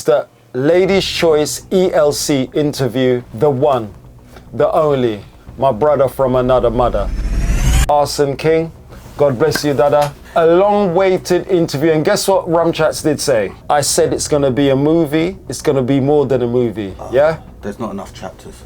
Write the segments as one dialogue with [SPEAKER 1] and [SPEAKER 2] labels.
[SPEAKER 1] the Ladies' Choice ELC interview, the one, the only, my brother from another mother. Arson King, God bless you, Dada. A long-awaited interview, and guess what RUM CHATZ did say? I said it's gonna be a movie, it's gonna be more than a movie, yeah?
[SPEAKER 2] There's not enough chapters.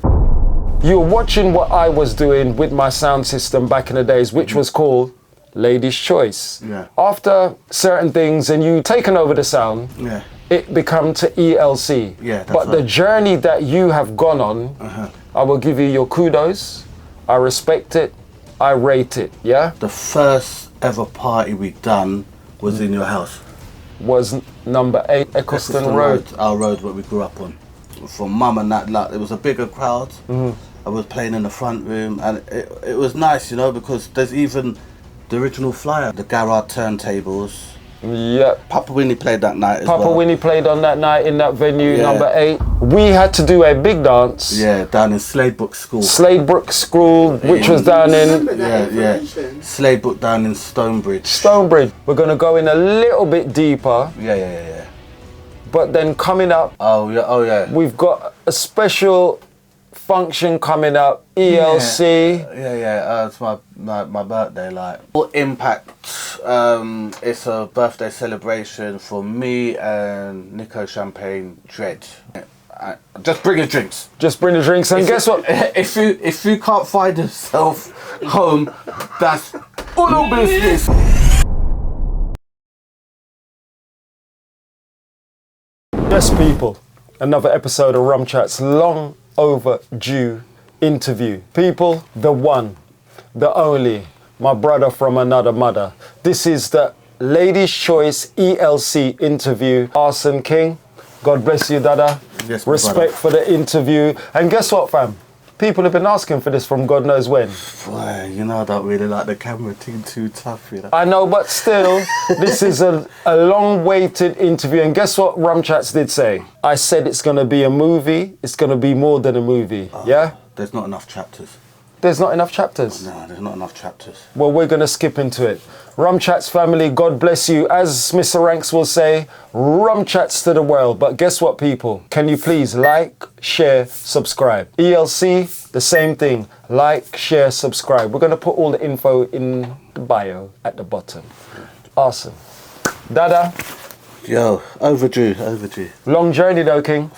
[SPEAKER 1] You were watching what I was doing with my sound system back in the days, which was called Ladies' Choice.
[SPEAKER 2] Yeah.
[SPEAKER 1] After certain things and you taken over the sound,
[SPEAKER 2] Yeah.
[SPEAKER 1] it become to ELC.
[SPEAKER 2] Yeah, that's
[SPEAKER 1] but the
[SPEAKER 2] right.
[SPEAKER 1] journey that you have gone on, I will give you your kudos. I respect it. I rate it, yeah?
[SPEAKER 2] The first ever party we done was in your house.
[SPEAKER 1] Was number 8 Eccleston Road.
[SPEAKER 2] Our road where we grew up on. From mum and that lot, it was a bigger crowd. I was playing in the front room and it was nice, you know, because there's even the original flyer, the garage turntables.
[SPEAKER 1] Yeah.
[SPEAKER 2] Papa Winnie played that night as well.
[SPEAKER 1] Papa Winnie played on that night in that venue,
[SPEAKER 2] Yeah.
[SPEAKER 1] number 8. We had to do a big dance.
[SPEAKER 2] Yeah, down in Sladebrook School.
[SPEAKER 1] Sladebrook School, which was down in
[SPEAKER 2] Yeah. Sladebrook down in Stonebridge.
[SPEAKER 1] Stonebridge. We're going to go in a little bit deeper,
[SPEAKER 2] Yeah.
[SPEAKER 1] but then coming up,
[SPEAKER 2] Oh yeah.
[SPEAKER 1] we've got a special function coming up, ELC.
[SPEAKER 2] Yeah. It's my birthday. Like Full Impact. It's a birthday celebration for me and Nico Champagne Dread. Just bring your drinks.
[SPEAKER 1] Just bring the drinks, and guess what?
[SPEAKER 2] If you can't find yourself home, that's all business.
[SPEAKER 1] Yes, people. Another episode of RUM CHATZ, long overdue interview. People, the one, the only, my brother from another mother. This is the Ladies' Choice ELC interview. Arson King, God bless you, Dada.
[SPEAKER 2] Yes, my
[SPEAKER 1] respect
[SPEAKER 2] brother.
[SPEAKER 1] for the interview. And guess what, fam? People have been asking for this from God knows when.
[SPEAKER 2] Boy, you know I don't really like the camera team too tough, you know.
[SPEAKER 1] I know, but still, this is a long-awaited interview. And guess what RUM CHATZ did say? I said it's going to be a movie. It's going to be more than a movie, yeah?
[SPEAKER 2] There's not enough chapters.
[SPEAKER 1] There's not enough chapters.
[SPEAKER 2] No, there's not enough chapters.
[SPEAKER 1] Well, we're going to skip into it. RUM CHATZ family, God bless you. As Mr. Ranks will say, RUM CHATZ to the world. But guess what, people? Can you please like, share, subscribe? ELC, the same thing. Like, share, subscribe. We're going to put all the info in the bio at the bottom. Awesome. Dada.
[SPEAKER 2] Yo, overdue.
[SPEAKER 1] Long journey though, King.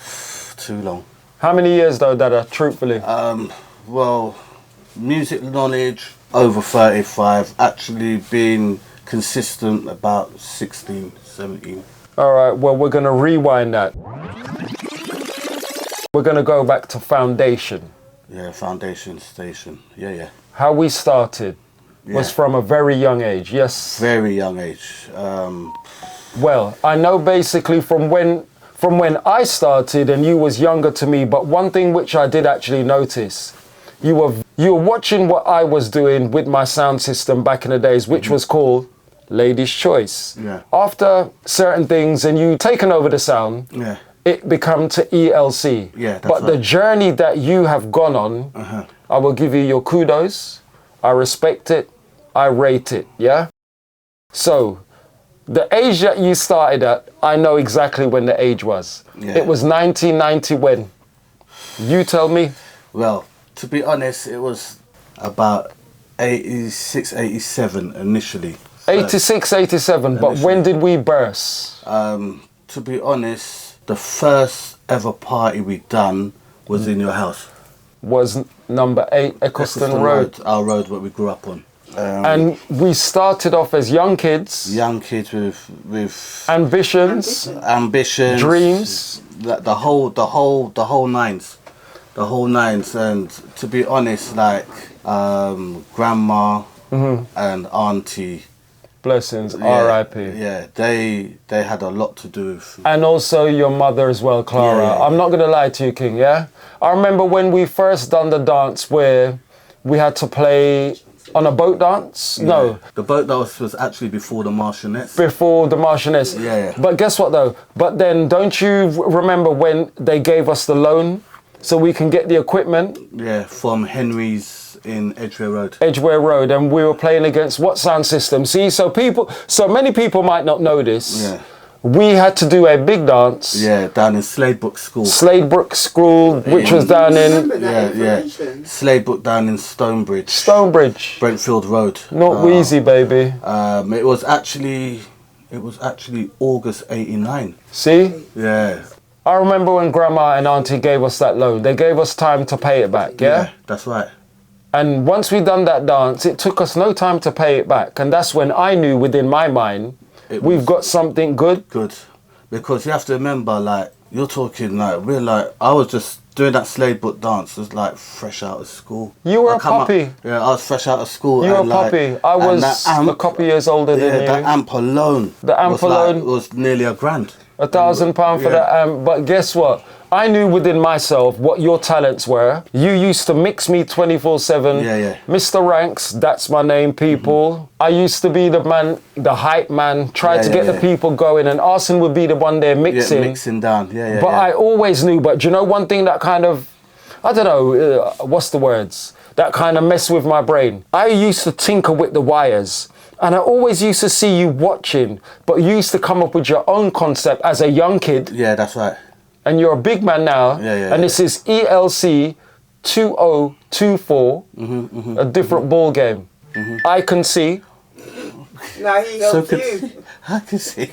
[SPEAKER 2] Too long.
[SPEAKER 1] How many years though, Dada, truthfully?
[SPEAKER 2] Well, music knowledge, over 35. Actually being consistent about 16, 17.
[SPEAKER 1] All right, well, we're going to rewind that. We're going to go back to foundation.
[SPEAKER 2] Yeah, foundation station. Yeah.
[SPEAKER 1] How we started was from a very young age, yes?
[SPEAKER 2] Very young age.
[SPEAKER 1] Well, I know basically from when I started and you was younger to me, but one thing which I did actually notice, you were watching what I was doing with my sound system back in the days, which was called Ladies' Choice.
[SPEAKER 2] Yeah.
[SPEAKER 1] After certain things and you taken over the sound,
[SPEAKER 2] Yeah.
[SPEAKER 1] it become to ELC.
[SPEAKER 2] Yeah, that's
[SPEAKER 1] but the
[SPEAKER 2] right.
[SPEAKER 1] journey that you have gone on, I will give you your kudos. I respect it. I rate it, yeah? So, the age that you started at, I know exactly when the age was.
[SPEAKER 2] Yeah.
[SPEAKER 1] It was 1990 when? You tell me.
[SPEAKER 2] Well, to be honest, it was about 86, 87 initially.
[SPEAKER 1] 86, 87, but when did we burst?
[SPEAKER 2] To be honest, the first ever party we done was in your house.
[SPEAKER 1] Was number 8 Eccleston Road.
[SPEAKER 2] Our road where we grew up on.
[SPEAKER 1] And we started off as young kids.
[SPEAKER 2] Young kids with
[SPEAKER 1] Ambitions.
[SPEAKER 2] dreams, the whole nines, and to be honest, like grandma and auntie,
[SPEAKER 1] Blessings,
[SPEAKER 2] yeah,
[SPEAKER 1] R.I.P.
[SPEAKER 2] Yeah, they had a lot to do with.
[SPEAKER 1] And also your mother as well, Clara.
[SPEAKER 2] Yeah.
[SPEAKER 1] I'm not gonna lie to you, King, yeah? I remember when we first done the dance where we had to play on a boat dance.
[SPEAKER 2] Yeah.
[SPEAKER 1] No.
[SPEAKER 2] The boat dance was actually before the Marchionettes.
[SPEAKER 1] Before the Marchionettes.
[SPEAKER 2] Yeah.
[SPEAKER 1] But guess what though? But then don't you remember when they gave us the loan so we can get the equipment?
[SPEAKER 2] Yeah, from Henry's in Edgware Road.
[SPEAKER 1] Edgware Road, and we were playing against what sound system? See, so many people might not know this.
[SPEAKER 2] Yeah.
[SPEAKER 1] we had to do a big dance.
[SPEAKER 2] Yeah, down in Sladebrook School.
[SPEAKER 1] Sladebrook School, which was down in
[SPEAKER 2] Sladebrook down in Stonebridge.
[SPEAKER 1] Stonebridge.
[SPEAKER 2] Brentfield Road.
[SPEAKER 1] Not Wheezy, baby.
[SPEAKER 2] It was actually August '89.
[SPEAKER 1] See?
[SPEAKER 2] Yeah.
[SPEAKER 1] I remember when Grandma and Auntie gave us that loan. They gave us time to pay it back, yeah?
[SPEAKER 2] That's right.
[SPEAKER 1] And once we done that dance, it took us no time to pay it back. And that's when I knew within my mind, we've got something good.
[SPEAKER 2] Good. Because you have to remember, like, you're talking, like, I was just doing that Sladebrook dance, was like fresh out of school.
[SPEAKER 1] You were a puppy.
[SPEAKER 2] I was fresh out of school.
[SPEAKER 1] You were a puppy. I was a couple years older than you.
[SPEAKER 2] That amp alone.
[SPEAKER 1] The amp alone
[SPEAKER 2] was nearly £1,000.
[SPEAKER 1] £1,000 for that amp. But guess what? I knew within myself what your talents were. You used to mix me 24/7.
[SPEAKER 2] Yeah.
[SPEAKER 1] Mr. Ranks, that's my name, people. I used to be the man, the hype man, try to get the people going, and Arson would be the one there mixing.
[SPEAKER 2] Yeah, mixing down. Yeah.
[SPEAKER 1] But I always knew, but do you know one thing that kind of, I don't know, what's the words? That kind of messed with my brain. I used to tinker with the wires. And I always used to see you watching, but you used to come up with your own concept as a young kid.
[SPEAKER 2] Yeah, that's right.
[SPEAKER 1] And you're a big man now.
[SPEAKER 2] Yeah.
[SPEAKER 1] And this is ELC 2024, a different ball game. I can see.
[SPEAKER 3] No, he helped you.
[SPEAKER 2] I can see.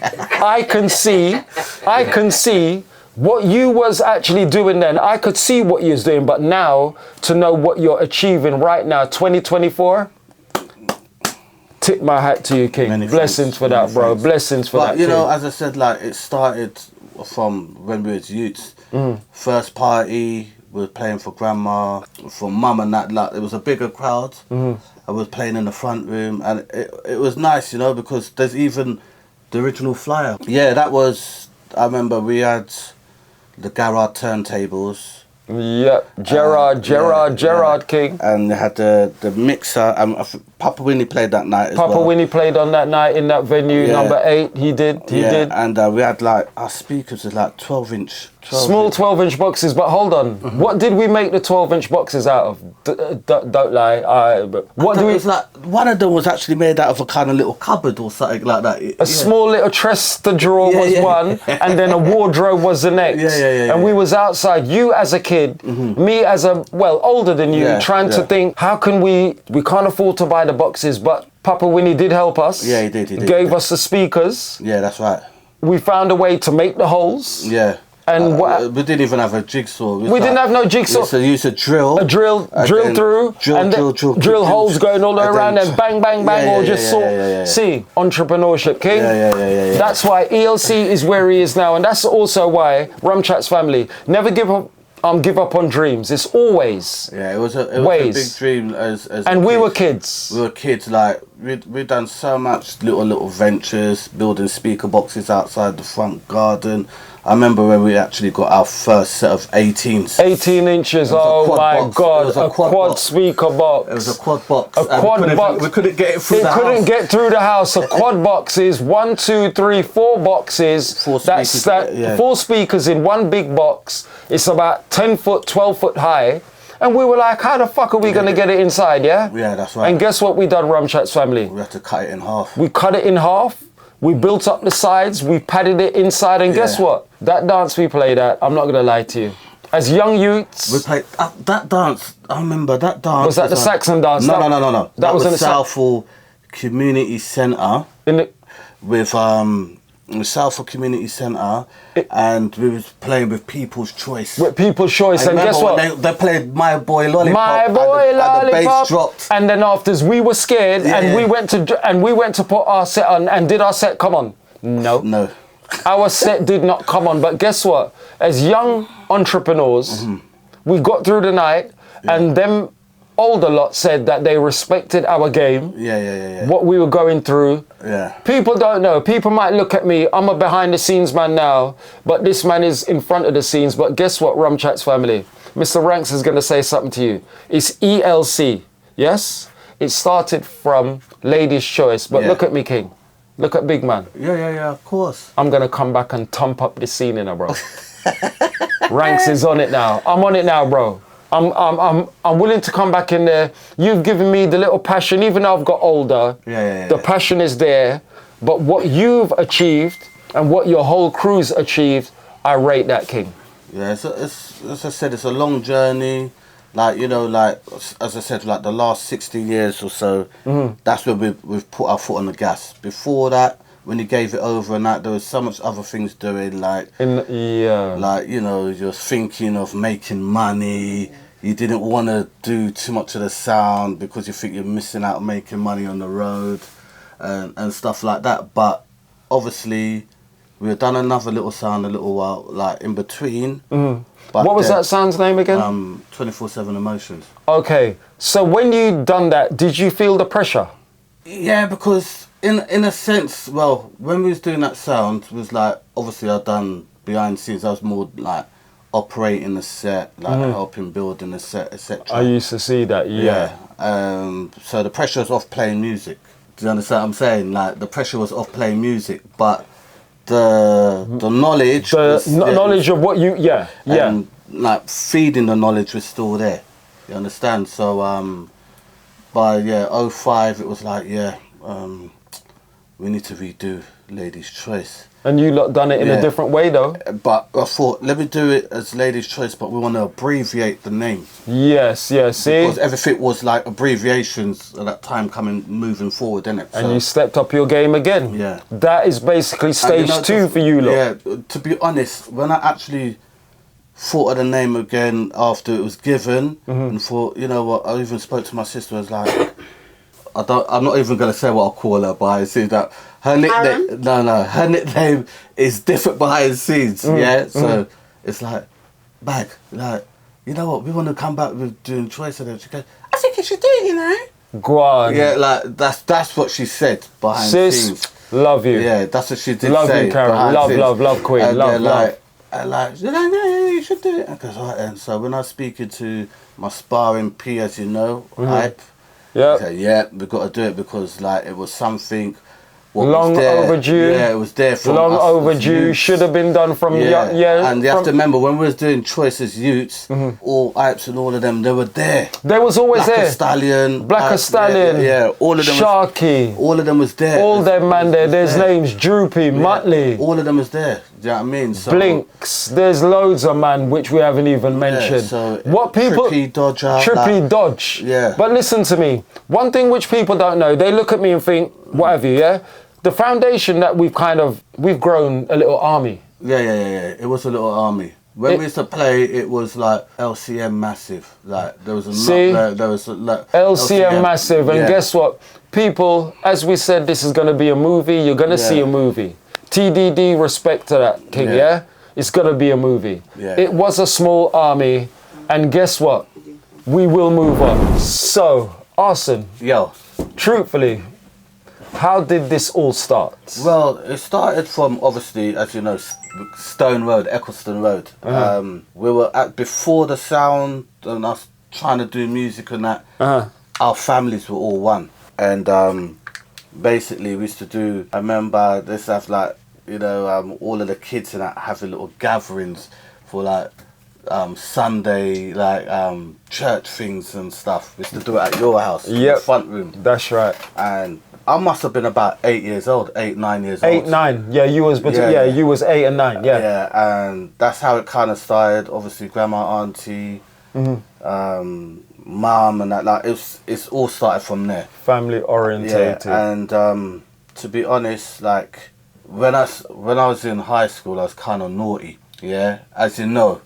[SPEAKER 1] I can see what you was actually doing then. I could see what you was doing, but now to know what you're achieving right now, 2024. Tip my hat to you, King.
[SPEAKER 2] Many
[SPEAKER 1] Blessings
[SPEAKER 2] thanks.
[SPEAKER 1] for that, bro. Blessings for that,
[SPEAKER 2] But you
[SPEAKER 1] King.
[SPEAKER 2] know, as I said, like, it started from when we was youths. First party, we were playing for Grandma, for Mum and that. Like, it was a bigger crowd. I was playing in the front room, and it was nice, you know, because there's even the original flyer. Yeah, that was. I remember we had the Garrard turntables.
[SPEAKER 1] Yeah, Gerard King.
[SPEAKER 2] And they had the mixer. Papa Winnie played that night as well.
[SPEAKER 1] Papa Winnie played on that night in that venue, number 8. He did.
[SPEAKER 2] And we had like, our speakers were like 12-inch.
[SPEAKER 1] Small 12-inch boxes, but hold on. What did we make the 12-inch boxes out of? Don't lie.
[SPEAKER 2] It was like, one of them was actually made out of a kind of little cupboard or something like that.
[SPEAKER 1] A small little chest drawer was one, and then a wardrobe was the next. And we was outside, you as a kid, me as a, older than you, trying to think, how can we can't afford to buy the boxes, but Papa Winnie did help us.
[SPEAKER 2] Yeah, he did.
[SPEAKER 1] Gave us the speakers.
[SPEAKER 2] Yeah, that's right.
[SPEAKER 1] We found a way to make the holes.
[SPEAKER 2] Yeah.
[SPEAKER 1] And
[SPEAKER 2] we didn't even have a jigsaw.
[SPEAKER 1] We didn't have no jigsaw.
[SPEAKER 2] We used a drill.
[SPEAKER 1] A drill through. Drill holes going all the way around and bang, bang, bang, or just see, entrepreneurship, King.
[SPEAKER 2] Yeah.
[SPEAKER 1] That's why ELC is where he is now. And that's also why Rum Chatz family never give up on dreams. It's always
[SPEAKER 2] it was a big dream as
[SPEAKER 1] and we were kids.
[SPEAKER 2] We were kids, like we'd done so much little ventures, building speaker boxes outside the front garden. I remember when we actually got our first set of 18s.
[SPEAKER 1] 18 inches, oh my God, a quad speaker box.
[SPEAKER 2] It was a quad box.
[SPEAKER 1] A quad box.
[SPEAKER 2] We couldn't get it through the house.
[SPEAKER 1] It couldn't get through the house. A quad box is 1, 2, 3, 4 boxes.
[SPEAKER 2] 4 speakers.
[SPEAKER 1] 4 speakers in one big box. It's about 10 foot, 12 foot high. And we were like, how the fuck are we going to get it inside, yeah?
[SPEAKER 2] Yeah, that's right.
[SPEAKER 1] And guess what we done, Rum Chatz family?
[SPEAKER 2] We had to cut it in half.
[SPEAKER 1] We cut it in half. We built up the sides, we padded it inside, and guess what? That dance we played at, I'm not going to lie to you. As young youths...
[SPEAKER 2] We played that dance, I remember that dance.
[SPEAKER 1] Was that the Saxon dance?
[SPEAKER 2] No. That was in the Southall Community Centre. With Southall Community Centre, and we was playing with People's Choice.
[SPEAKER 1] With People's Choice, and guess what?
[SPEAKER 2] They played My Boy Lollipop.
[SPEAKER 1] My Boy Lollipop.
[SPEAKER 2] And the bass dropped.
[SPEAKER 1] And then afters, we were scared, and we went to put our set on, and did our set come on? No. Our set did not come on, but guess what? As young entrepreneurs, we got through the night, and them older lot said that they respected our game.
[SPEAKER 2] Yeah.
[SPEAKER 1] What we were going through.
[SPEAKER 2] Yeah.
[SPEAKER 1] People don't know. People might look at me, I'm a behind the scenes man now, but this man is in front of the scenes. But guess what, Rum Chatz family? Mr. Ranks is going to say something to you. It's ELC, yes? It started from Ladies' Choice, but look at me, King. Look at big man.
[SPEAKER 2] Yeah, of course.
[SPEAKER 1] I'm going to come back and thump up this scene in her, bro. Ranks is on it now. I'm on it now, bro. I'm willing to come back in there. You've given me the little passion, even though I've got older.
[SPEAKER 2] Yeah.
[SPEAKER 1] The passion is there, but what you've achieved, and what your whole crew's achieved, I rate that, King.
[SPEAKER 2] Yeah, it's as I said, it's a long journey. Like, you know, like, as I said, like the last 60 years or so, that's when we've put our foot on the gas. Before that, when you gave it over and that, there was so much other things doing, like, like, you know, you're thinking of making money. You didn't want to do too much of the sound because you think you're missing out making money on the road and stuff like that. But obviously, we've done another little sound a little while, like, in between. But
[SPEAKER 1] what was that sound's name again?
[SPEAKER 2] 24/7 Emotions.
[SPEAKER 1] Okay, so when you done that, did you feel the pressure?
[SPEAKER 2] Yeah, because in a sense, well, when we was doing that sound, it was like, obviously I'd done behind the scenes. I was more like operating the set, like helping building the set, etc.
[SPEAKER 1] I used to see that, yeah.
[SPEAKER 2] So the pressure was off playing music. Do you understand what I'm saying? Like, the pressure was off playing music, but the knowledge,
[SPEAKER 1] knowledge of what you,
[SPEAKER 2] and like feeding the knowledge was still there. You understand? So by 05, it was like, we need to redo Lady's Choice.
[SPEAKER 1] And you lot done it in a different way though.
[SPEAKER 2] But I thought, let me do it as Lady's Choice, but we want to abbreviate the name.
[SPEAKER 1] Yes, see?
[SPEAKER 2] Because everything was like abbreviations at that time moving forward, innit?
[SPEAKER 1] And you stepped up your game again.
[SPEAKER 2] Yeah.
[SPEAKER 1] That is basically stage 2 for you lot.
[SPEAKER 2] Yeah, to be honest, when I actually thought of the name again after it was given, and thought, you know what, I even spoke to my sister, I was like, I'm not even going to say what I'll call her behind the scenes. That her nickname, her nickname is different behind the scenes. So it's like, bag, like, you know what? We want to come back with doing Choice, and she goes, I think you should do it, you know.
[SPEAKER 1] Go on.
[SPEAKER 2] Yeah, like that's what she said behind the scenes.
[SPEAKER 1] Love you.
[SPEAKER 2] Yeah, that's what she did.
[SPEAKER 1] Love
[SPEAKER 2] say
[SPEAKER 1] you, Karen. Love, Queen.
[SPEAKER 2] And
[SPEAKER 1] love.
[SPEAKER 2] like, you should do it. And goes, right then. So when I was speaking to my sparring P, as you know, Hype.
[SPEAKER 1] Yeah.
[SPEAKER 2] Okay, yeah, we've got to do it because like it was something.
[SPEAKER 1] Long overdue.
[SPEAKER 2] Yeah, it was there from
[SPEAKER 1] long
[SPEAKER 2] us
[SPEAKER 1] overdue. Should have been done from
[SPEAKER 2] And you have to remember when we was doing Choice as youths, all Hypes and all of them, they were there.
[SPEAKER 1] They was always
[SPEAKER 2] Black
[SPEAKER 1] there.
[SPEAKER 2] Stallion,
[SPEAKER 1] Black Stallion.
[SPEAKER 2] Yeah, all of them.
[SPEAKER 1] Sharky.
[SPEAKER 2] All of them was there.
[SPEAKER 1] All them man there. There's names Droopy, Muttley.
[SPEAKER 2] All of them was there. Do you know what I mean? So,
[SPEAKER 1] Blinks. There's loads of man which we haven't even mentioned.
[SPEAKER 2] So
[SPEAKER 1] what people?
[SPEAKER 2] Trippy Dodger.
[SPEAKER 1] Trippy Dodge.
[SPEAKER 2] Yeah.
[SPEAKER 1] But listen to me. One thing which people don't know, they look at me and think, what have you? Yeah. The foundation that we've grown a little army.
[SPEAKER 2] Yeah. It was a little army. When we used to play, it was like LCM massive. Like there was a there was
[SPEAKER 1] LCM massive, and guess what? People, as we said, this is going to be a movie. You're going to see a movie. TDD, respect to that, King. Yeah, it's going to be a movie.
[SPEAKER 2] Yeah.
[SPEAKER 1] It was a small army, and guess what? We will move on. So, Arson.
[SPEAKER 2] Yo.
[SPEAKER 1] Truthfully, how did this all start?
[SPEAKER 2] Well, it started from, obviously, as you know, Stone Road, Eccleston Road. We were before the sound and us trying to do music and that, our families were all one. And basically we used to do, I remember this have like, you know, all of the kids and that having little gatherings for like Sunday, like church things and stuff. We used to do it at your house, in the front room.
[SPEAKER 1] That's right.
[SPEAKER 2] And I must have been about 8 years old, 8, 9 years old.
[SPEAKER 1] 8, 9. Yeah, you was you was 8 and 9. Yeah.
[SPEAKER 2] Yeah, and that's how it kind of started. Obviously, grandma, auntie, mum, and that. Like it's all started from there.
[SPEAKER 1] Family orientated.
[SPEAKER 2] Yeah, and to be honest, like when I was in high school, I was kind of naughty. Yeah, as you know.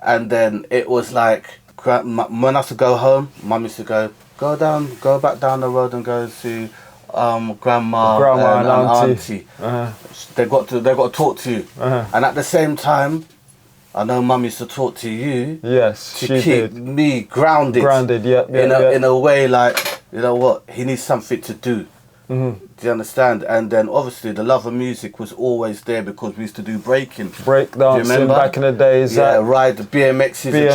[SPEAKER 2] And then it was like when I used to go home, mum used to go back down the road and go to grandma and auntie. They got to talk to you. And at the same time, I know mum used to talk to you.
[SPEAKER 1] Yes,
[SPEAKER 2] to keep me grounded. In a way, like, you know what, he needs something to do. Do you understand? And then obviously the love of music was always there because we used to do breaking.
[SPEAKER 1] Breakdancing back in the days.
[SPEAKER 2] Yeah, ride the BMXs and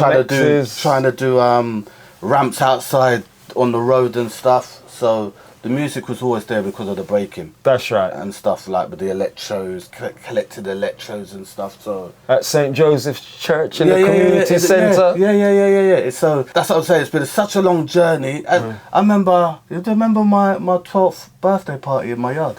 [SPEAKER 2] trying to do ramps outside on the road and stuff. So the music was always there because of the breaking. That's right. And stuff like with the electros, collected electros and stuff. So
[SPEAKER 1] at St. Joseph's Church in the community centre.
[SPEAKER 2] Yeah. So that's what I'm saying. It's been such a long journey. And I remember, you remember my 12th birthday party in my yard?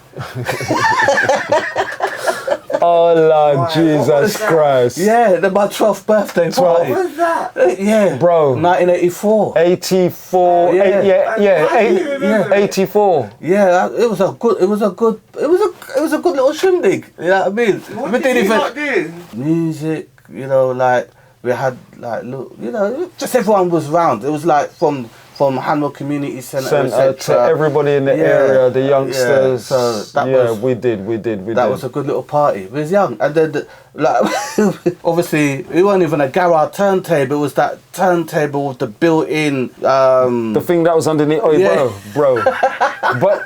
[SPEAKER 1] Oh Lord
[SPEAKER 3] Why? What
[SPEAKER 1] Jesus
[SPEAKER 3] was that?
[SPEAKER 1] Christ.
[SPEAKER 2] Yeah, my 12th birthday party.
[SPEAKER 3] What was that?
[SPEAKER 2] Yeah,
[SPEAKER 1] Bro.
[SPEAKER 2] 1984.
[SPEAKER 1] 84.
[SPEAKER 2] Yeah.
[SPEAKER 3] How do you remember it?
[SPEAKER 1] 84.
[SPEAKER 2] Yeah, it was a good little shindig. You know what I mean?
[SPEAKER 3] What
[SPEAKER 2] We
[SPEAKER 3] did
[SPEAKER 2] didn't
[SPEAKER 3] you
[SPEAKER 2] even
[SPEAKER 3] not do?
[SPEAKER 2] music. You know, like we had like look. You know, just everyone was round. It was like from Hanwell Community Centre,
[SPEAKER 1] To everybody in the area, the youngsters.
[SPEAKER 2] so that was,
[SPEAKER 1] we did.
[SPEAKER 2] that was a good little party. We was young, and then like obviously it wasn't even a garage turntable. It was that turntable with the built-in.
[SPEAKER 1] the thing that was underneath. Oh,
[SPEAKER 2] Yeah.
[SPEAKER 1] bro. But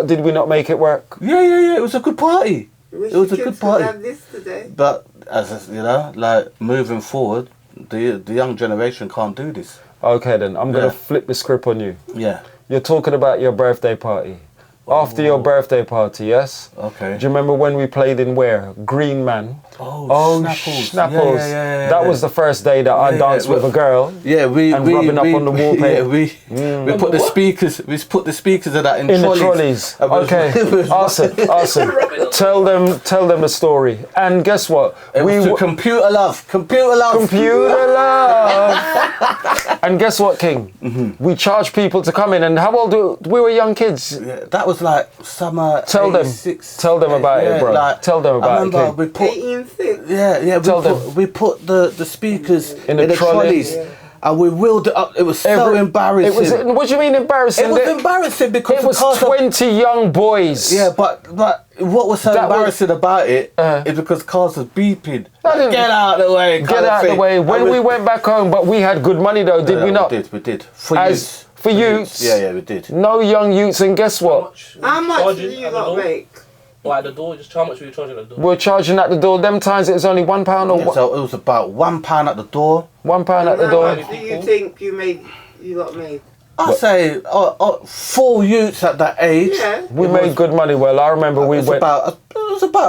[SPEAKER 1] did we not make it work?
[SPEAKER 2] Yeah. It was a good party.
[SPEAKER 3] Wish
[SPEAKER 2] It was
[SPEAKER 3] the
[SPEAKER 2] a good
[SPEAKER 3] kids could
[SPEAKER 2] party.
[SPEAKER 3] have this today.
[SPEAKER 2] But as you know, like moving forward, the young generation can't do this.
[SPEAKER 1] Okay, then I'm gonna
[SPEAKER 2] Yeah.
[SPEAKER 1] flip the script on you.
[SPEAKER 2] Yeah.
[SPEAKER 1] You're talking about your birthday party. After your birthday party, yes?
[SPEAKER 2] Okay.
[SPEAKER 1] Do you remember when we played in where? Green Man.
[SPEAKER 2] Oh, Snapples.
[SPEAKER 1] Snapples.
[SPEAKER 2] Yeah.
[SPEAKER 1] That was the first day that I danced with a girl.
[SPEAKER 2] Yeah, we
[SPEAKER 1] And rubbing up on the wallpaper.
[SPEAKER 2] Yeah, we put the speakers. We put the speakers of that in
[SPEAKER 1] In
[SPEAKER 2] trolleys.
[SPEAKER 1] the trolleys.
[SPEAKER 2] And we was-
[SPEAKER 1] Okay.
[SPEAKER 2] it was-
[SPEAKER 1] Awesome. Tell them the story. And guess what?
[SPEAKER 2] It was to
[SPEAKER 1] wa-
[SPEAKER 2] computer love. Computer
[SPEAKER 1] love. And guess what, King? We charged people to come in. And how old we were young kids.
[SPEAKER 2] Yeah, that was like summer.
[SPEAKER 1] Tell them.
[SPEAKER 2] 86.
[SPEAKER 1] Tell them about it, bro. Tell them about
[SPEAKER 2] I
[SPEAKER 1] it,
[SPEAKER 2] remember
[SPEAKER 1] King.
[SPEAKER 2] we put.
[SPEAKER 3] 18.6.
[SPEAKER 2] Yeah.
[SPEAKER 1] Tell
[SPEAKER 2] We put the speakers
[SPEAKER 1] In
[SPEAKER 2] in
[SPEAKER 1] the
[SPEAKER 2] the
[SPEAKER 1] trolley.
[SPEAKER 2] trolleys, and we wheeled it up. It was so embarrassing.
[SPEAKER 1] What do you mean embarrassing?
[SPEAKER 2] It was embarrassing because
[SPEAKER 1] It
[SPEAKER 2] the
[SPEAKER 1] was
[SPEAKER 2] cars are-
[SPEAKER 1] 20 young boys.
[SPEAKER 2] Yeah, but what was so
[SPEAKER 1] That was-
[SPEAKER 2] embarrassing about it is because cars was beeping.
[SPEAKER 1] didn't-
[SPEAKER 2] Get out of the way.
[SPEAKER 1] Get out of the way. When we went back home, but we had good money though, did we not?
[SPEAKER 2] We did. For
[SPEAKER 1] As
[SPEAKER 2] youths.
[SPEAKER 1] for youths.
[SPEAKER 2] Yeah, we did.
[SPEAKER 1] No young youths, and guess what?
[SPEAKER 3] How much
[SPEAKER 4] Charging
[SPEAKER 3] do you
[SPEAKER 4] at the
[SPEAKER 3] lot
[SPEAKER 4] door?
[SPEAKER 3] make?
[SPEAKER 4] What, at the door? Just how much were you charging at the door?
[SPEAKER 1] We're charging at the door. Them times it was only £1 or
[SPEAKER 2] So it was about £1 at the door.
[SPEAKER 1] £1 at the
[SPEAKER 3] How
[SPEAKER 1] door.
[SPEAKER 3] much do you think you lot made?
[SPEAKER 2] I say 4 youths at that age.
[SPEAKER 3] Yeah.
[SPEAKER 1] We made good money. Well, I remember we
[SPEAKER 2] It was
[SPEAKER 1] went.
[SPEAKER 2] about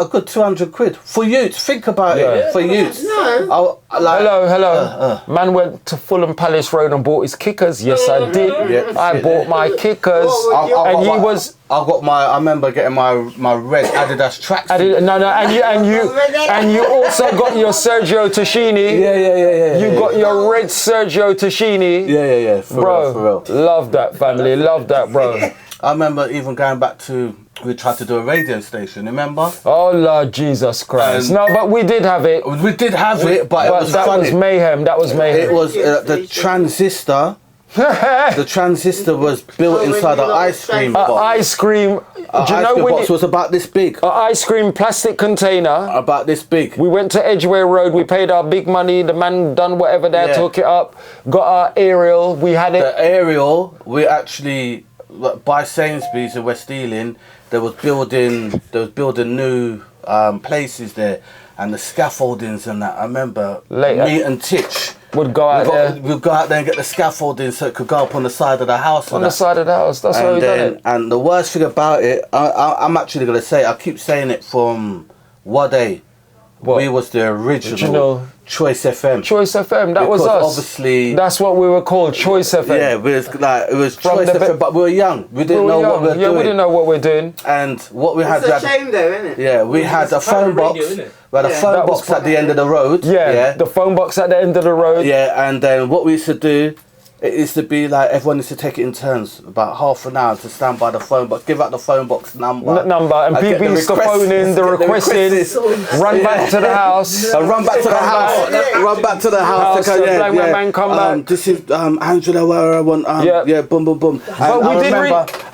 [SPEAKER 2] a good 200 quid for youths. Think about
[SPEAKER 1] Yeah.
[SPEAKER 2] it. For youths.
[SPEAKER 3] No.
[SPEAKER 1] Hello. Man went to Fulham Palace Road and bought his kickers. Yes, I did.
[SPEAKER 2] Yeah.
[SPEAKER 1] I bought my kickers.
[SPEAKER 3] What was
[SPEAKER 1] And he was.
[SPEAKER 2] I remember getting my red Adidas tracksuit.
[SPEAKER 1] And you also got your Sergio Tacchini.
[SPEAKER 2] Yeah.
[SPEAKER 1] You got your red Sergio Tacchini.
[SPEAKER 2] Yeah. For real.
[SPEAKER 1] Love that family. Love that, bro.
[SPEAKER 2] I remember even going back to, we tried to do a radio station, remember?
[SPEAKER 1] Oh Lord Jesus Christ! No, but we did have it.
[SPEAKER 2] We did have it, but it was
[SPEAKER 1] that
[SPEAKER 2] funny.
[SPEAKER 1] was mayhem. That was mayhem.
[SPEAKER 2] It was the transistor. The transistor was built inside an ice cream box.
[SPEAKER 1] Ice cream. Do you
[SPEAKER 2] Ice
[SPEAKER 1] know
[SPEAKER 2] cream
[SPEAKER 1] when
[SPEAKER 2] box was about this big.
[SPEAKER 1] ice cream plastic container?
[SPEAKER 2] About this big.
[SPEAKER 1] We went to Edgware Road. We paid our big money. The man done whatever there,
[SPEAKER 2] Yeah.
[SPEAKER 1] took it up. Got our aerial. We had it.
[SPEAKER 2] The aerial, we actually by Sainsbury's in West Ealing. They was building new places there, and the scaffoldings and that. I remember
[SPEAKER 1] Later.
[SPEAKER 2] me and Titch
[SPEAKER 1] Would go out there
[SPEAKER 2] we'd go out there and get the scaffolding so it could go up on the side of the house.
[SPEAKER 1] on the side of the house. That's how we done it.
[SPEAKER 2] And the worst thing about it, I'm actually gonna say, I keep saying it from Wade.
[SPEAKER 1] What?
[SPEAKER 2] We was the original Choice FM.
[SPEAKER 1] Choice FM. That was
[SPEAKER 2] Because
[SPEAKER 1] us.
[SPEAKER 2] obviously-
[SPEAKER 1] that's what we were called. Choice FM.
[SPEAKER 2] Yeah, it was
[SPEAKER 1] From
[SPEAKER 2] Choice
[SPEAKER 1] the
[SPEAKER 2] FM, but we were young. We didn't know what we were doing.
[SPEAKER 1] Yeah, we didn't know what we're doing.
[SPEAKER 2] And what we had,
[SPEAKER 3] It's a shame though, isn't it?
[SPEAKER 2] yeah, we had a phone box.
[SPEAKER 4] radio, innit?
[SPEAKER 2] We had a
[SPEAKER 3] Yeah.
[SPEAKER 2] phone
[SPEAKER 1] That was
[SPEAKER 2] box at the end of the road.
[SPEAKER 1] Yeah, the phone box at the end of the road.
[SPEAKER 2] Yeah, and then what we used to do, it used to be like everyone used to take it in turns, about half an hour to stand by the phone box, give out the phone box number.
[SPEAKER 1] And
[SPEAKER 2] get
[SPEAKER 1] people
[SPEAKER 2] the
[SPEAKER 1] used to
[SPEAKER 2] requests,
[SPEAKER 1] phone in the
[SPEAKER 2] get
[SPEAKER 1] requests, run back to the house.
[SPEAKER 2] Run back to the house. Run back to the house.
[SPEAKER 1] House, black man come back.
[SPEAKER 2] This is Angela where I want.
[SPEAKER 1] Yeah.
[SPEAKER 2] Boom.
[SPEAKER 1] But we did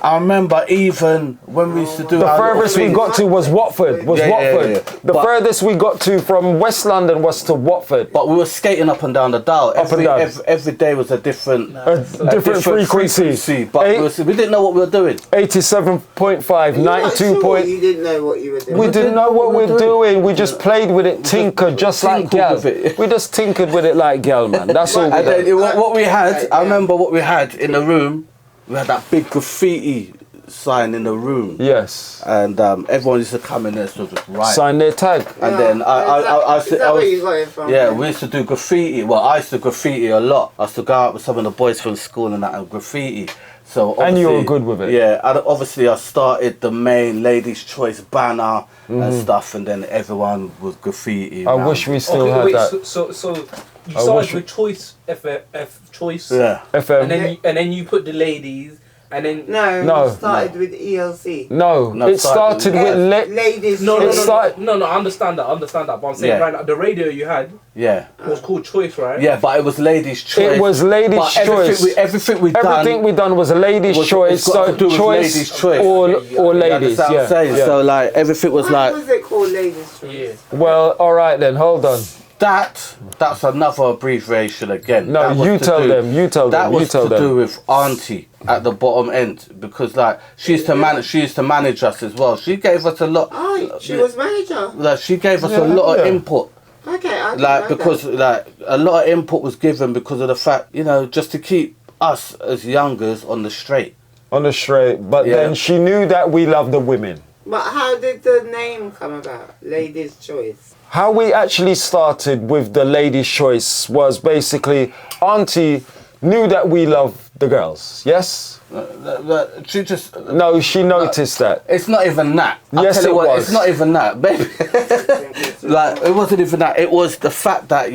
[SPEAKER 2] I remember even when we used to do
[SPEAKER 1] The
[SPEAKER 2] our
[SPEAKER 1] furthest we
[SPEAKER 2] little
[SPEAKER 1] got
[SPEAKER 2] thing,
[SPEAKER 1] to was Watford.
[SPEAKER 2] Yeah.
[SPEAKER 1] The
[SPEAKER 2] But-
[SPEAKER 1] furthest we got to from West London was to Watford.
[SPEAKER 2] but we were skating up and down the dial.
[SPEAKER 1] and down.
[SPEAKER 2] Every day was a different.
[SPEAKER 1] A different frequency.
[SPEAKER 2] But we didn't know what we were doing.
[SPEAKER 1] 87.5,
[SPEAKER 3] You're not
[SPEAKER 1] 92
[SPEAKER 3] sure
[SPEAKER 1] point.
[SPEAKER 3] You didn't know what you were doing.
[SPEAKER 1] We didn't know what we're doing. We just played with it, tinkered just like
[SPEAKER 2] tinkered
[SPEAKER 1] gal.
[SPEAKER 2] with it.
[SPEAKER 1] We just tinkered with it like gal, man. That's all we
[SPEAKER 2] And
[SPEAKER 1] did.
[SPEAKER 2] then what we had,
[SPEAKER 3] Right,
[SPEAKER 2] I
[SPEAKER 3] yeah.
[SPEAKER 2] remember what we had in the room. We had that big graffiti sign in the room.
[SPEAKER 1] Yes.
[SPEAKER 2] And everyone used to come in there sort of write.
[SPEAKER 1] Sign their tag.
[SPEAKER 2] And then
[SPEAKER 3] Is that where you got it from?
[SPEAKER 2] yeah, we used to do graffiti. Well, I used to graffiti a lot. I used to go out with some of the boys from school and that and graffiti. So
[SPEAKER 1] And you were
[SPEAKER 2] obviously-
[SPEAKER 1] good with it.
[SPEAKER 2] Yeah, obviously I started the main Ladies' Choice banner and stuff, and then everyone was graffiti.
[SPEAKER 1] I
[SPEAKER 2] around.
[SPEAKER 1] wish we still
[SPEAKER 4] Okay,
[SPEAKER 1] had
[SPEAKER 4] wait,
[SPEAKER 1] that.
[SPEAKER 4] so you
[SPEAKER 1] I
[SPEAKER 4] started
[SPEAKER 1] wish-
[SPEAKER 4] with Choice, F Choice,
[SPEAKER 2] Yeah.
[SPEAKER 1] FM.
[SPEAKER 4] and then you put the ladies, and then
[SPEAKER 1] No.
[SPEAKER 3] it started with ELC.
[SPEAKER 1] No,
[SPEAKER 2] No,
[SPEAKER 1] it started with
[SPEAKER 3] Ladies.
[SPEAKER 4] no,
[SPEAKER 1] It started-
[SPEAKER 4] I understand that, But I'm saying
[SPEAKER 2] Yeah.
[SPEAKER 4] right now, the radio you had
[SPEAKER 2] Yeah.
[SPEAKER 4] was called Choice, right?
[SPEAKER 2] Yeah, but it was Ladies' Choice.
[SPEAKER 1] It was Ladies'
[SPEAKER 2] But
[SPEAKER 1] Choice.
[SPEAKER 2] Everything we
[SPEAKER 1] Everything we done was a ladies'
[SPEAKER 2] was-
[SPEAKER 1] choice.
[SPEAKER 2] it's got
[SPEAKER 1] So
[SPEAKER 2] to do with
[SPEAKER 1] choice,
[SPEAKER 2] ladies' choice.
[SPEAKER 1] or
[SPEAKER 2] You
[SPEAKER 1] ladies.
[SPEAKER 2] understand what I'm saying?
[SPEAKER 1] Yeah.
[SPEAKER 2] So like everything was
[SPEAKER 3] Why
[SPEAKER 2] like
[SPEAKER 3] was it called Ladies' Choice?
[SPEAKER 4] Yeah.
[SPEAKER 1] Well, all right then. Hold on.
[SPEAKER 2] that's another abbreviation again.
[SPEAKER 1] No,
[SPEAKER 2] That was
[SPEAKER 1] you
[SPEAKER 2] to
[SPEAKER 1] tell
[SPEAKER 2] do-
[SPEAKER 1] them. You tell
[SPEAKER 2] That
[SPEAKER 1] them. You
[SPEAKER 2] was
[SPEAKER 1] tell
[SPEAKER 2] to do
[SPEAKER 1] them.
[SPEAKER 2] with Auntie at the bottom end because like she used to manage us as well. She gave us a lot.
[SPEAKER 3] Oh, she was manager.
[SPEAKER 2] Like she gave us
[SPEAKER 1] Yeah,
[SPEAKER 2] a lot of
[SPEAKER 1] yeah.
[SPEAKER 2] input.
[SPEAKER 3] Okay, I didn't
[SPEAKER 2] Like
[SPEAKER 3] know
[SPEAKER 2] because
[SPEAKER 3] that.
[SPEAKER 2] like a lot of input was given because of the fact just to keep us as youngers on the straight.
[SPEAKER 1] On the straight. But
[SPEAKER 2] Yeah.
[SPEAKER 1] then she knew that we love the women.
[SPEAKER 3] But how did the name come about? Ladies' Choice.
[SPEAKER 1] How we actually started with the ladies' choice was basically Auntie knew that we love the girls. Yes?
[SPEAKER 2] She just
[SPEAKER 1] No, she noticed that.
[SPEAKER 2] It's not even that.
[SPEAKER 1] Yes,
[SPEAKER 2] tell you
[SPEAKER 1] it
[SPEAKER 2] what,
[SPEAKER 1] was.
[SPEAKER 2] It's not even that, baby. Like it wasn't even that. It was the fact that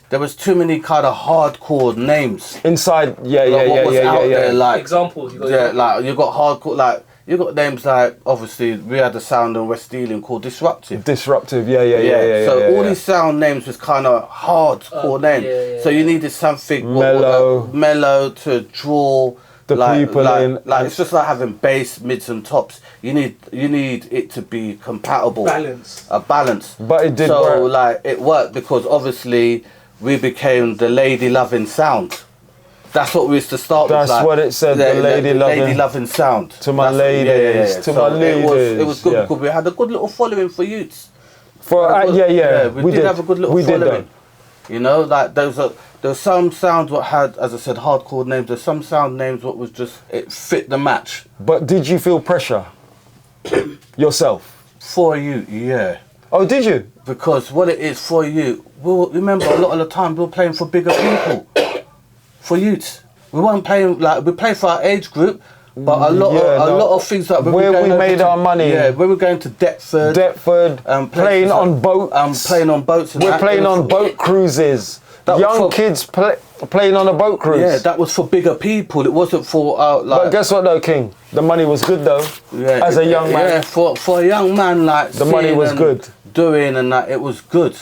[SPEAKER 2] there was too many kind of hardcore names.
[SPEAKER 1] Inside, yeah,
[SPEAKER 2] Like, what was out there, like
[SPEAKER 4] Examples. You got
[SPEAKER 2] yeah, like you got hardcore, like you got names like obviously we had a sound in West Ealing called Disruptive.
[SPEAKER 1] Disruptive, yeah.
[SPEAKER 2] So all
[SPEAKER 1] yeah.
[SPEAKER 2] these sound names was kind of hardcore names.
[SPEAKER 4] yeah,
[SPEAKER 2] So you needed something
[SPEAKER 1] Mellow.
[SPEAKER 2] mellow to draw
[SPEAKER 1] The people in,
[SPEAKER 2] Like
[SPEAKER 1] and-
[SPEAKER 2] it's just like having bass, mids, and tops. You need it to be compatible.
[SPEAKER 4] balance.
[SPEAKER 2] A balance.
[SPEAKER 1] But it did
[SPEAKER 2] so
[SPEAKER 1] work.
[SPEAKER 2] like it worked because obviously we became the lady loving sound. That's what we used to start with.
[SPEAKER 1] That's
[SPEAKER 2] like,
[SPEAKER 1] what it said, the lady loving-
[SPEAKER 2] sound.
[SPEAKER 1] To my
[SPEAKER 2] That's-
[SPEAKER 1] ladies, to my
[SPEAKER 2] It was good
[SPEAKER 1] yeah.
[SPEAKER 2] because we had a good little following for youths.
[SPEAKER 1] For
[SPEAKER 2] We did have a good little
[SPEAKER 1] we
[SPEAKER 2] following.
[SPEAKER 1] did that.
[SPEAKER 2] You know, like there was some sounds what had, as I said, hardcore names. There's some sound names what was just it fit the match.
[SPEAKER 1] But did you feel pressure yourself?
[SPEAKER 2] For you, yeah.
[SPEAKER 1] Oh, did you?
[SPEAKER 2] Because what it is for you, remember a lot of the time we were playing for bigger people, for youths. We weren't playing we played for our age group, but a lot of things that
[SPEAKER 1] Where we made our money.
[SPEAKER 2] Yeah, we were going to Deptford,
[SPEAKER 1] Playing
[SPEAKER 2] places
[SPEAKER 1] on boats.
[SPEAKER 2] playing on boats. And
[SPEAKER 1] We're
[SPEAKER 2] that.
[SPEAKER 1] playing
[SPEAKER 2] It was
[SPEAKER 1] on boat cruises.
[SPEAKER 2] That was
[SPEAKER 1] Young
[SPEAKER 2] for-
[SPEAKER 1] kids playing on a boat cruise.
[SPEAKER 2] Yeah, that was for bigger people. It wasn't for
[SPEAKER 1] But guess what though, King? The money was good though.
[SPEAKER 2] Yeah,
[SPEAKER 1] As a young man.
[SPEAKER 2] Yeah, for a young man, like
[SPEAKER 1] The money
[SPEAKER 2] seeing
[SPEAKER 1] was
[SPEAKER 2] and
[SPEAKER 1] good.
[SPEAKER 2] Doing and that, it was good.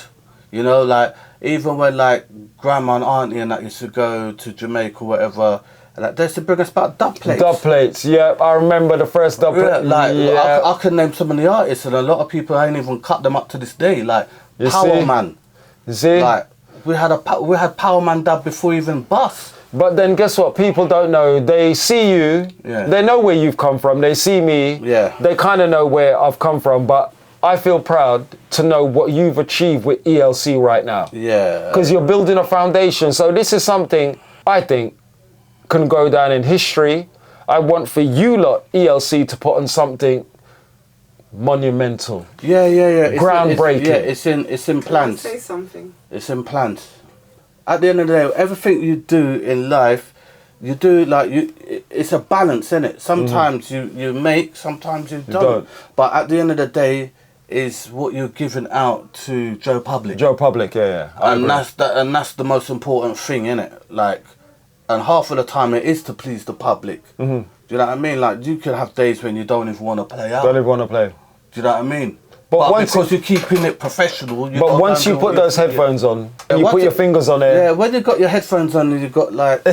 [SPEAKER 2] You know, like even when like grandma and auntie and that used to go to Jamaica or whatever, and like, they used to bring us about dub plates.
[SPEAKER 1] Dub plates, yeah. I remember the first dub
[SPEAKER 2] Yeah,
[SPEAKER 1] plate.
[SPEAKER 2] like
[SPEAKER 1] yeah.
[SPEAKER 2] I can name some of the artists, and a lot of people ain't even cut them up to this day. Like
[SPEAKER 1] You
[SPEAKER 2] Power
[SPEAKER 1] see?
[SPEAKER 2] Man,
[SPEAKER 1] You see?
[SPEAKER 2] like we had Power Man dub before even Bus.
[SPEAKER 1] But then guess what? People don't know. They see you.
[SPEAKER 2] Yeah.
[SPEAKER 1] They know where you've come from. They see me.
[SPEAKER 2] Yeah.
[SPEAKER 1] They kind of know where I've come from. But I feel proud to know what you've achieved with ELC right now.
[SPEAKER 2] Yeah,
[SPEAKER 1] Because you're building a foundation. So this is something I think can go down in history. I want for you lot, ELC, to put on something monumental.
[SPEAKER 2] yeah. It's
[SPEAKER 1] Groundbreaking.
[SPEAKER 2] It's in
[SPEAKER 3] Can I
[SPEAKER 2] plans.
[SPEAKER 3] say something?
[SPEAKER 2] It's in plans. At the end of the day, everything you do in life, you do like it's a balance, isn't it? Sometimes you make, sometimes you don't. But at the end of the day, is what you're giving out to Joe Public.
[SPEAKER 1] Joe Public, yeah. I agree.
[SPEAKER 2] And that's the most important thing, innit? Like, and half of the time it is to please the public. Do you know what I mean? Like, you could have days when you don't even want to play out.
[SPEAKER 1] Don't even want to play.
[SPEAKER 2] Do you know what I mean?
[SPEAKER 1] But once
[SPEAKER 2] because you're keeping it professional.
[SPEAKER 1] But once you put those headphones on, you
[SPEAKER 2] once
[SPEAKER 1] put your fingers on there.
[SPEAKER 2] Yeah, when you got your headphones on, and you got like,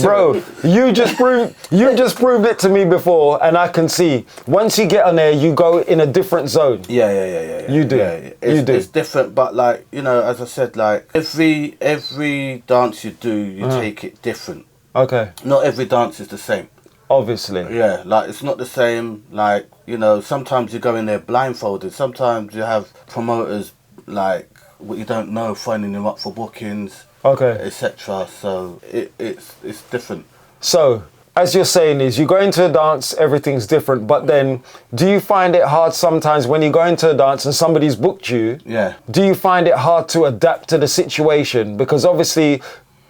[SPEAKER 1] Bro, you just proved it to me before, and I can see once you get on there, you go in a different zone.
[SPEAKER 2] Yeah.
[SPEAKER 1] You do. You do.
[SPEAKER 2] It's different, but like as I said, like every dance you do, you take it different.
[SPEAKER 1] Okay,
[SPEAKER 2] Not every dance is the same.
[SPEAKER 1] obviously.
[SPEAKER 2] Yeah, like it's not the same. Like sometimes you go in there blindfolded. Sometimes you have promoters like what you don't know phoning them up for bookings,
[SPEAKER 1] Okay.
[SPEAKER 2] etc. So it's different.
[SPEAKER 1] So, as you're saying, is you go into a dance, everything's different. But then, do you find it hard sometimes when you go into a dance and somebody's booked you?
[SPEAKER 2] Yeah.
[SPEAKER 1] Do you find it hard to adapt to the situation? Because obviously,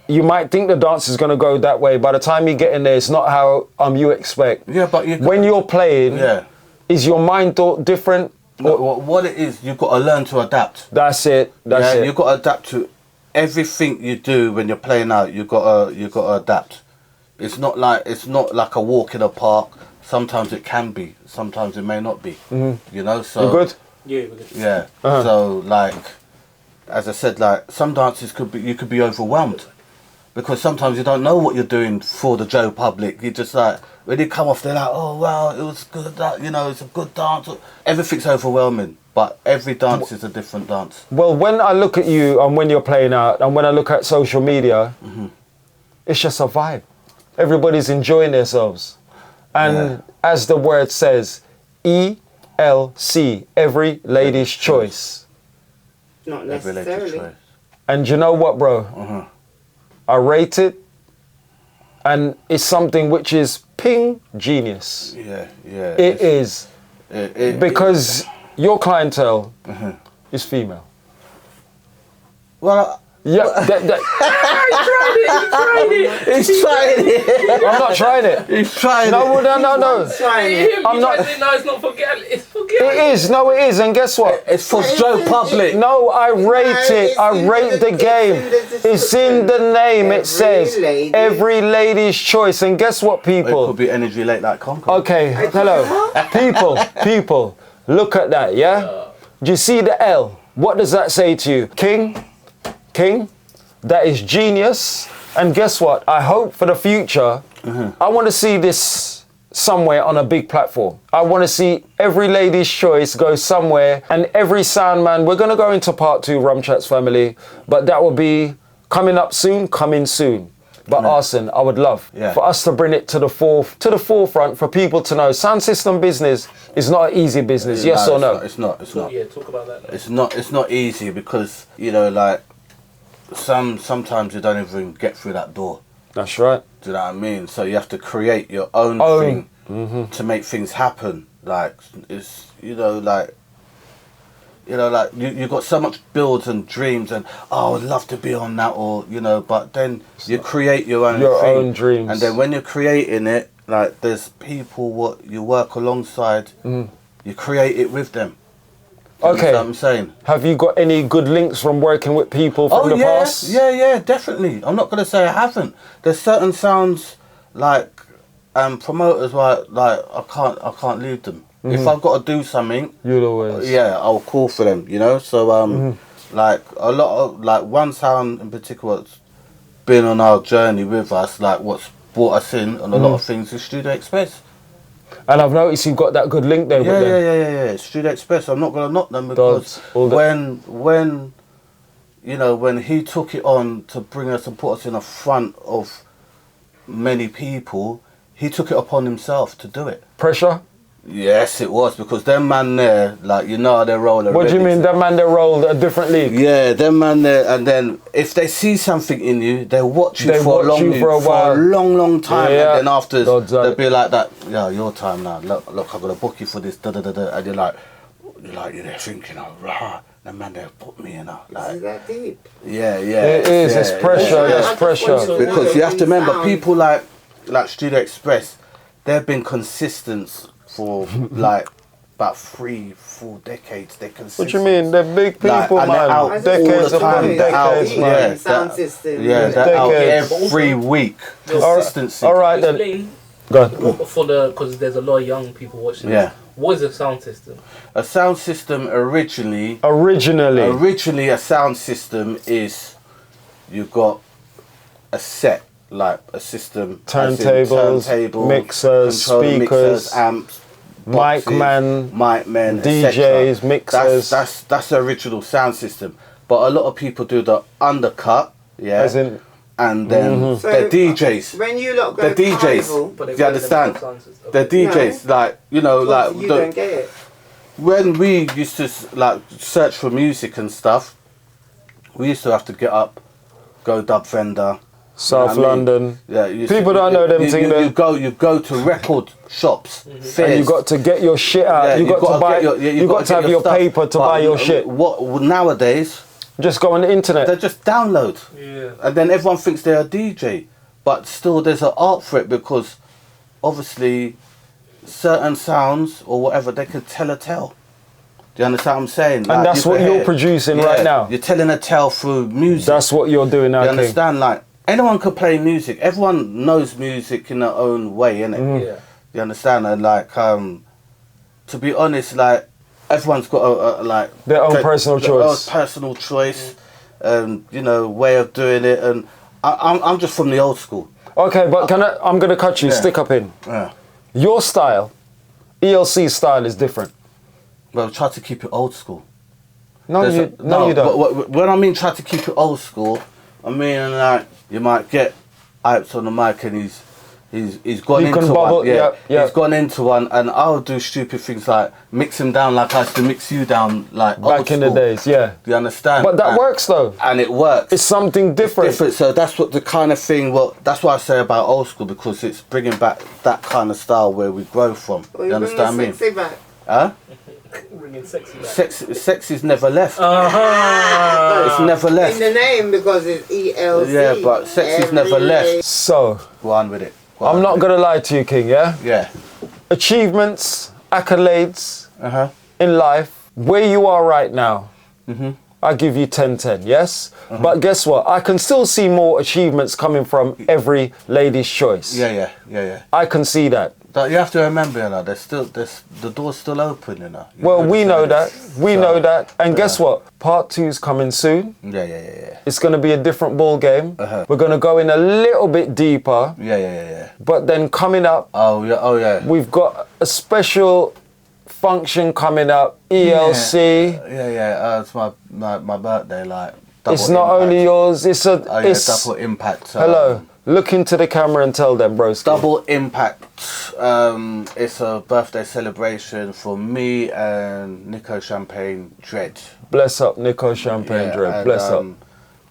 [SPEAKER 1] you might think the dance is going to go that way. By the time you get in there, it's not how you expect.
[SPEAKER 2] Yeah, but
[SPEAKER 1] when you're playing,
[SPEAKER 2] Yeah.
[SPEAKER 1] is your mind thought different?
[SPEAKER 2] What it is, you've got to learn to adapt.
[SPEAKER 1] That's it. That's it.
[SPEAKER 2] You've got to adapt to everything you do when you're playing out. You've got to adapt. It's not like a walk in a park. Sometimes it can be. Sometimes it may not be. You know. So
[SPEAKER 1] You good?
[SPEAKER 4] Yeah, we're good.
[SPEAKER 2] Yeah. So like, as I said, like some dances you could be overwhelmed, because sometimes you don't know what you're doing for the Joe public. You just like, when you come off, they're like, oh wow, it was good. It's a good dance. Everything's overwhelming, but every dance is a different dance.
[SPEAKER 1] Well, when I look at you and when you're playing out, and when I look at social media, it's just a vibe. Everybody's enjoying themselves. And as the word says, ELC, every lady's choice.
[SPEAKER 3] Not
[SPEAKER 2] Every lady's
[SPEAKER 3] necessarily.
[SPEAKER 2] choice.
[SPEAKER 1] And you know what, bro? I rate it. And it's something which is ping genius.
[SPEAKER 2] Yeah.
[SPEAKER 1] It is. Because your clientele is female.
[SPEAKER 2] Well,
[SPEAKER 1] Yeah,
[SPEAKER 2] he's trying it.
[SPEAKER 1] I'm not trying it.
[SPEAKER 2] He's trying
[SPEAKER 1] No,
[SPEAKER 2] it.
[SPEAKER 1] no.
[SPEAKER 3] Trying it.
[SPEAKER 1] I'm not-
[SPEAKER 4] No, it's not for girl. It's for girl.
[SPEAKER 1] It is. No, it is. And guess what?
[SPEAKER 2] It's for Joe public.
[SPEAKER 1] No, I rate it. I rate the game. It's in the name. It says every lady's choice. And guess what,
[SPEAKER 2] It
[SPEAKER 1] people?
[SPEAKER 2] could be energy late like Concord.
[SPEAKER 1] Okay, hello. People, look at that, yeah? Do you see the L? What does that say to you? King, that is genius. And guess what? I hope for the future, I want to see this somewhere on a big platform. I want to see every lady's choice go somewhere, and every sound man. We're going to go into part 2, Rum Chats family, but that will be coming up soon, coming soon. But Arson, I would love for us to bring it to the forefront for people to know sound system business is not an easy business. Yes or no?
[SPEAKER 2] It's not.
[SPEAKER 4] Yeah, talk about that.
[SPEAKER 2] It's not easy, because like sometimes you don't even get through that door.
[SPEAKER 1] That's right.
[SPEAKER 2] Do you know what I mean? So you have to create your own thing to make things happen. Like you've got so much builds and dreams, and I would love to be on that, or but then you create your own
[SPEAKER 1] own dreams,
[SPEAKER 2] and then when you're creating it, like there's people what you work alongside, you create it with them.
[SPEAKER 1] Okay.
[SPEAKER 2] You know what I'm saying?
[SPEAKER 1] Have you got any good links from working with people from the past?
[SPEAKER 2] Yeah, definitely. I'm not gonna say I haven't. There's certain sounds like promoters like I can't leave them. If I've got to do something,
[SPEAKER 1] You'd always.
[SPEAKER 2] I'll call for them. So like a lot of like one sound in particular that's been on our journey with us, like what's brought us in on a lot of things is Studio Express.
[SPEAKER 1] And I've noticed you've got that good link there with them.
[SPEAKER 2] Yeah. Studio Express. I'm not gonna knock them, because when he took it on to bring us and put us in the front of many people, he took it upon himself to do it.
[SPEAKER 1] Pressure?
[SPEAKER 2] Yes, it was, because them man there, like how they roll.
[SPEAKER 1] What do you mean, that man they rolled a different league?
[SPEAKER 2] Yeah, them man there, and then if they see something in you, they watch you for a long time, and then after they'll be like that. Yeah, your time now. Look, I'm gonna book you for this. And you're there thinking, the man there put me in. Like,
[SPEAKER 3] Is that deep?
[SPEAKER 2] Yeah.
[SPEAKER 1] It is. It's pressure. It's pressure.
[SPEAKER 2] Because you have to remember, people like Studio Express, they've been consistent for like about 3-4 decades. They're consistent.
[SPEAKER 1] What do you mean? They're big people,
[SPEAKER 2] and they're
[SPEAKER 1] man.
[SPEAKER 2] out
[SPEAKER 1] Decades
[SPEAKER 2] all the time.
[SPEAKER 1] upon
[SPEAKER 2] They're out,
[SPEAKER 1] decades, man.
[SPEAKER 3] Sound system.
[SPEAKER 2] Yeah, they're out
[SPEAKER 1] Decades.
[SPEAKER 2] every week. Consistency.
[SPEAKER 1] All right then.
[SPEAKER 4] Explain
[SPEAKER 1] Go on.
[SPEAKER 4] because there's a lot of young people watching.
[SPEAKER 2] Yeah.
[SPEAKER 4] What is a sound system?
[SPEAKER 2] A sound system originally a sound system is you've got a set, like a system,
[SPEAKER 1] Turntables, mixers, speakers,
[SPEAKER 2] amps,
[SPEAKER 1] mic
[SPEAKER 2] boxes,
[SPEAKER 1] men, DJs, mixers.
[SPEAKER 2] That's the original sound system. But a lot of people do the undercut,
[SPEAKER 1] As in,
[SPEAKER 2] and then
[SPEAKER 3] So,
[SPEAKER 2] the DJs.
[SPEAKER 3] When you lot go
[SPEAKER 2] The DJs.
[SPEAKER 3] carnival,
[SPEAKER 4] But
[SPEAKER 2] Do you understand? The DJs,
[SPEAKER 3] you don't
[SPEAKER 2] like
[SPEAKER 3] get it.
[SPEAKER 2] when we used to like search for music and stuff, we used to have to get up, go dub vendor,
[SPEAKER 1] South
[SPEAKER 2] what I mean?
[SPEAKER 1] London.
[SPEAKER 2] Yeah,
[SPEAKER 1] People don't know them thing there.
[SPEAKER 2] You go to record shops, fairs.
[SPEAKER 1] And you got to get your shit out.
[SPEAKER 2] Yeah,
[SPEAKER 1] you got to buy. You got to have your
[SPEAKER 2] stuff.
[SPEAKER 1] paper to
[SPEAKER 2] But
[SPEAKER 1] buy your shit.
[SPEAKER 2] What nowadays?
[SPEAKER 1] Just go on the internet.
[SPEAKER 2] They just download, and then everyone thinks they're a DJ, but still there's an art for it because obviously certain sounds or whatever they can tell a tale. Do you understand what I'm saying?
[SPEAKER 1] And that's what you're producing right now.
[SPEAKER 2] You're telling a tale through music.
[SPEAKER 1] That's what you're doing now,
[SPEAKER 2] You
[SPEAKER 1] King.
[SPEAKER 2] understand? Like anyone can play music. Everyone knows music in their own way, innit?
[SPEAKER 4] Yeah.
[SPEAKER 2] You understand? And like, to be honest, like everyone's got a like
[SPEAKER 1] Their own personal choice.
[SPEAKER 2] Own personal choice, you know, way of doing it. And I'm just from the old school.
[SPEAKER 1] Okay, but I'm going to cut you.
[SPEAKER 2] Yeah.
[SPEAKER 1] Stick up in.
[SPEAKER 2] Yeah.
[SPEAKER 1] Your style, ELC style, is different.
[SPEAKER 2] Well, try to keep it old school.
[SPEAKER 1] No, you don't.
[SPEAKER 2] But when I mean try to keep it old school, I mean like you might get Ipes on the mic and he's gone
[SPEAKER 1] He can
[SPEAKER 2] into
[SPEAKER 1] bubble,
[SPEAKER 2] one. Yeah,
[SPEAKER 1] yeah.
[SPEAKER 2] He's gone into one, and I'll do stupid things like mix him down like I used to mix you down like old
[SPEAKER 1] Back in the
[SPEAKER 2] school.
[SPEAKER 1] days, yeah.
[SPEAKER 2] Do you understand?
[SPEAKER 1] But that works though.
[SPEAKER 2] and it works.
[SPEAKER 1] It's something different.
[SPEAKER 2] So that's what the kind of thing. Well, that's what I say about old school because it's bringing back that kind of style where we grow from.
[SPEAKER 3] Well,
[SPEAKER 2] You understand me?
[SPEAKER 3] Sexy back.
[SPEAKER 2] Huh?
[SPEAKER 4] Bringing sexy back.
[SPEAKER 2] Sex is never left.
[SPEAKER 4] Uh-huh.
[SPEAKER 2] It's never left.
[SPEAKER 3] In the name because it's ELC.
[SPEAKER 2] Yeah, but sex is never left.
[SPEAKER 1] So,
[SPEAKER 2] Go on with it.
[SPEAKER 1] I'm not going to lie to you, King, yeah?
[SPEAKER 2] Yeah.
[SPEAKER 1] Achievements, accolades
[SPEAKER 2] Uh-huh.
[SPEAKER 1] in life, where you are right now,
[SPEAKER 2] Mm-hmm.
[SPEAKER 1] I give you 10-10, yes? But guess what? I can still see more achievements coming from every lady's choice.
[SPEAKER 2] Yeah.
[SPEAKER 1] I can see that.
[SPEAKER 2] But you have to remember, you know, the door's still open, you know. You
[SPEAKER 1] Well, we know
[SPEAKER 2] understand?
[SPEAKER 1] that. We know that. And guess what? Part 2's coming soon.
[SPEAKER 2] Yeah.
[SPEAKER 1] It's going to be a different ball game. We're going to go in a little bit deeper.
[SPEAKER 2] Yeah.
[SPEAKER 1] But then coming up,
[SPEAKER 2] Oh yeah.
[SPEAKER 1] we've got a special function coming up, ELC.
[SPEAKER 2] Yeah. It's my birthday, like.
[SPEAKER 1] It's not
[SPEAKER 2] impact.
[SPEAKER 1] only yours, it's a...
[SPEAKER 2] Oh yeah,
[SPEAKER 1] it's,
[SPEAKER 2] double impact.
[SPEAKER 1] hello, look into the camera and tell them, bro.
[SPEAKER 2] Double impact. It's a birthday celebration for me and Nico Champagne Dread.
[SPEAKER 1] Bless up, Nico Champagne Dread.
[SPEAKER 2] and,
[SPEAKER 1] Bless up.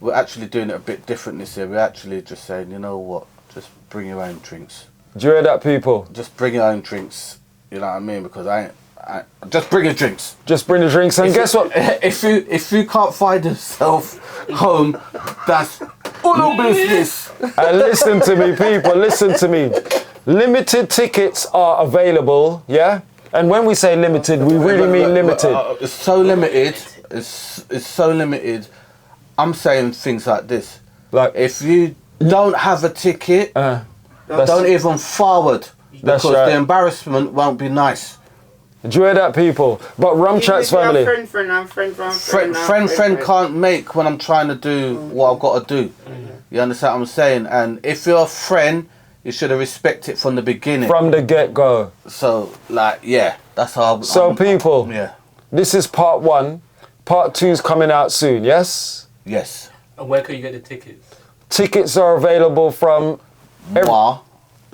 [SPEAKER 2] We're actually doing it a bit different this year. We're actually just saying, you know what, just bring your own drinks.
[SPEAKER 1] Do you hear that, people?
[SPEAKER 2] Just bring your own drinks. You know what I mean? Because I just bring your drinks.
[SPEAKER 1] Just bring the drinks and guess what?
[SPEAKER 2] If you can't find yourself home, that's all business.
[SPEAKER 1] And listen to me, people, listen to me. Limited tickets are available, yeah? And when we say limited, we really mean limited.
[SPEAKER 2] It's so limited. It's so limited. I'm saying things like this.
[SPEAKER 1] Like,
[SPEAKER 2] If you don't have a ticket,
[SPEAKER 1] that's-
[SPEAKER 2] don't even forward.
[SPEAKER 1] That's
[SPEAKER 2] Because
[SPEAKER 1] right.
[SPEAKER 2] the embarrassment won't be nice.
[SPEAKER 1] do you hear that, people? But Rum Chats family.
[SPEAKER 2] Friend can't make when I'm trying to do what I've got to do. You understand what I'm saying? And if you're a friend, you should have respected it from the beginning.
[SPEAKER 1] From the get-go.
[SPEAKER 2] So, like, yeah, that's how.
[SPEAKER 1] So, people,
[SPEAKER 2] Yeah.
[SPEAKER 1] this is part 1. Part 2's coming out soon, yes?
[SPEAKER 2] Yes.
[SPEAKER 4] And where can you get the tickets?
[SPEAKER 1] Tickets are available from...
[SPEAKER 2] Moi.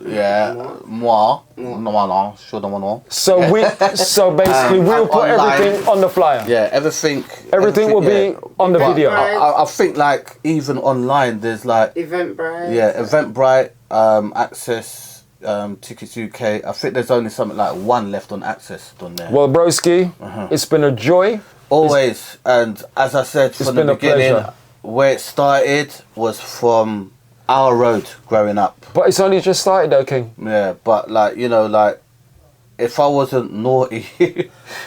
[SPEAKER 2] Yeah. Moi. No. Sure, no.
[SPEAKER 1] So basically, we'll put
[SPEAKER 2] online.
[SPEAKER 1] everything on the flyer.
[SPEAKER 2] Yeah, everything.
[SPEAKER 1] Everything will be on the
[SPEAKER 2] But
[SPEAKER 1] video.
[SPEAKER 2] I think, like, even online, there's like.
[SPEAKER 3] Eventbrite.
[SPEAKER 2] Yeah, Eventbrite, Access, Tickets UK. I think there's only something like 1 left on Access on there.
[SPEAKER 1] Well, broski, it's been a joy.
[SPEAKER 2] Always, and as I said from
[SPEAKER 1] been
[SPEAKER 2] the
[SPEAKER 1] a
[SPEAKER 2] beginning,
[SPEAKER 1] pleasure.
[SPEAKER 2] where it started was from our road growing up.
[SPEAKER 1] But it's only just started though, King.
[SPEAKER 2] Yeah, but like, you know, like, if I wasn't naughty,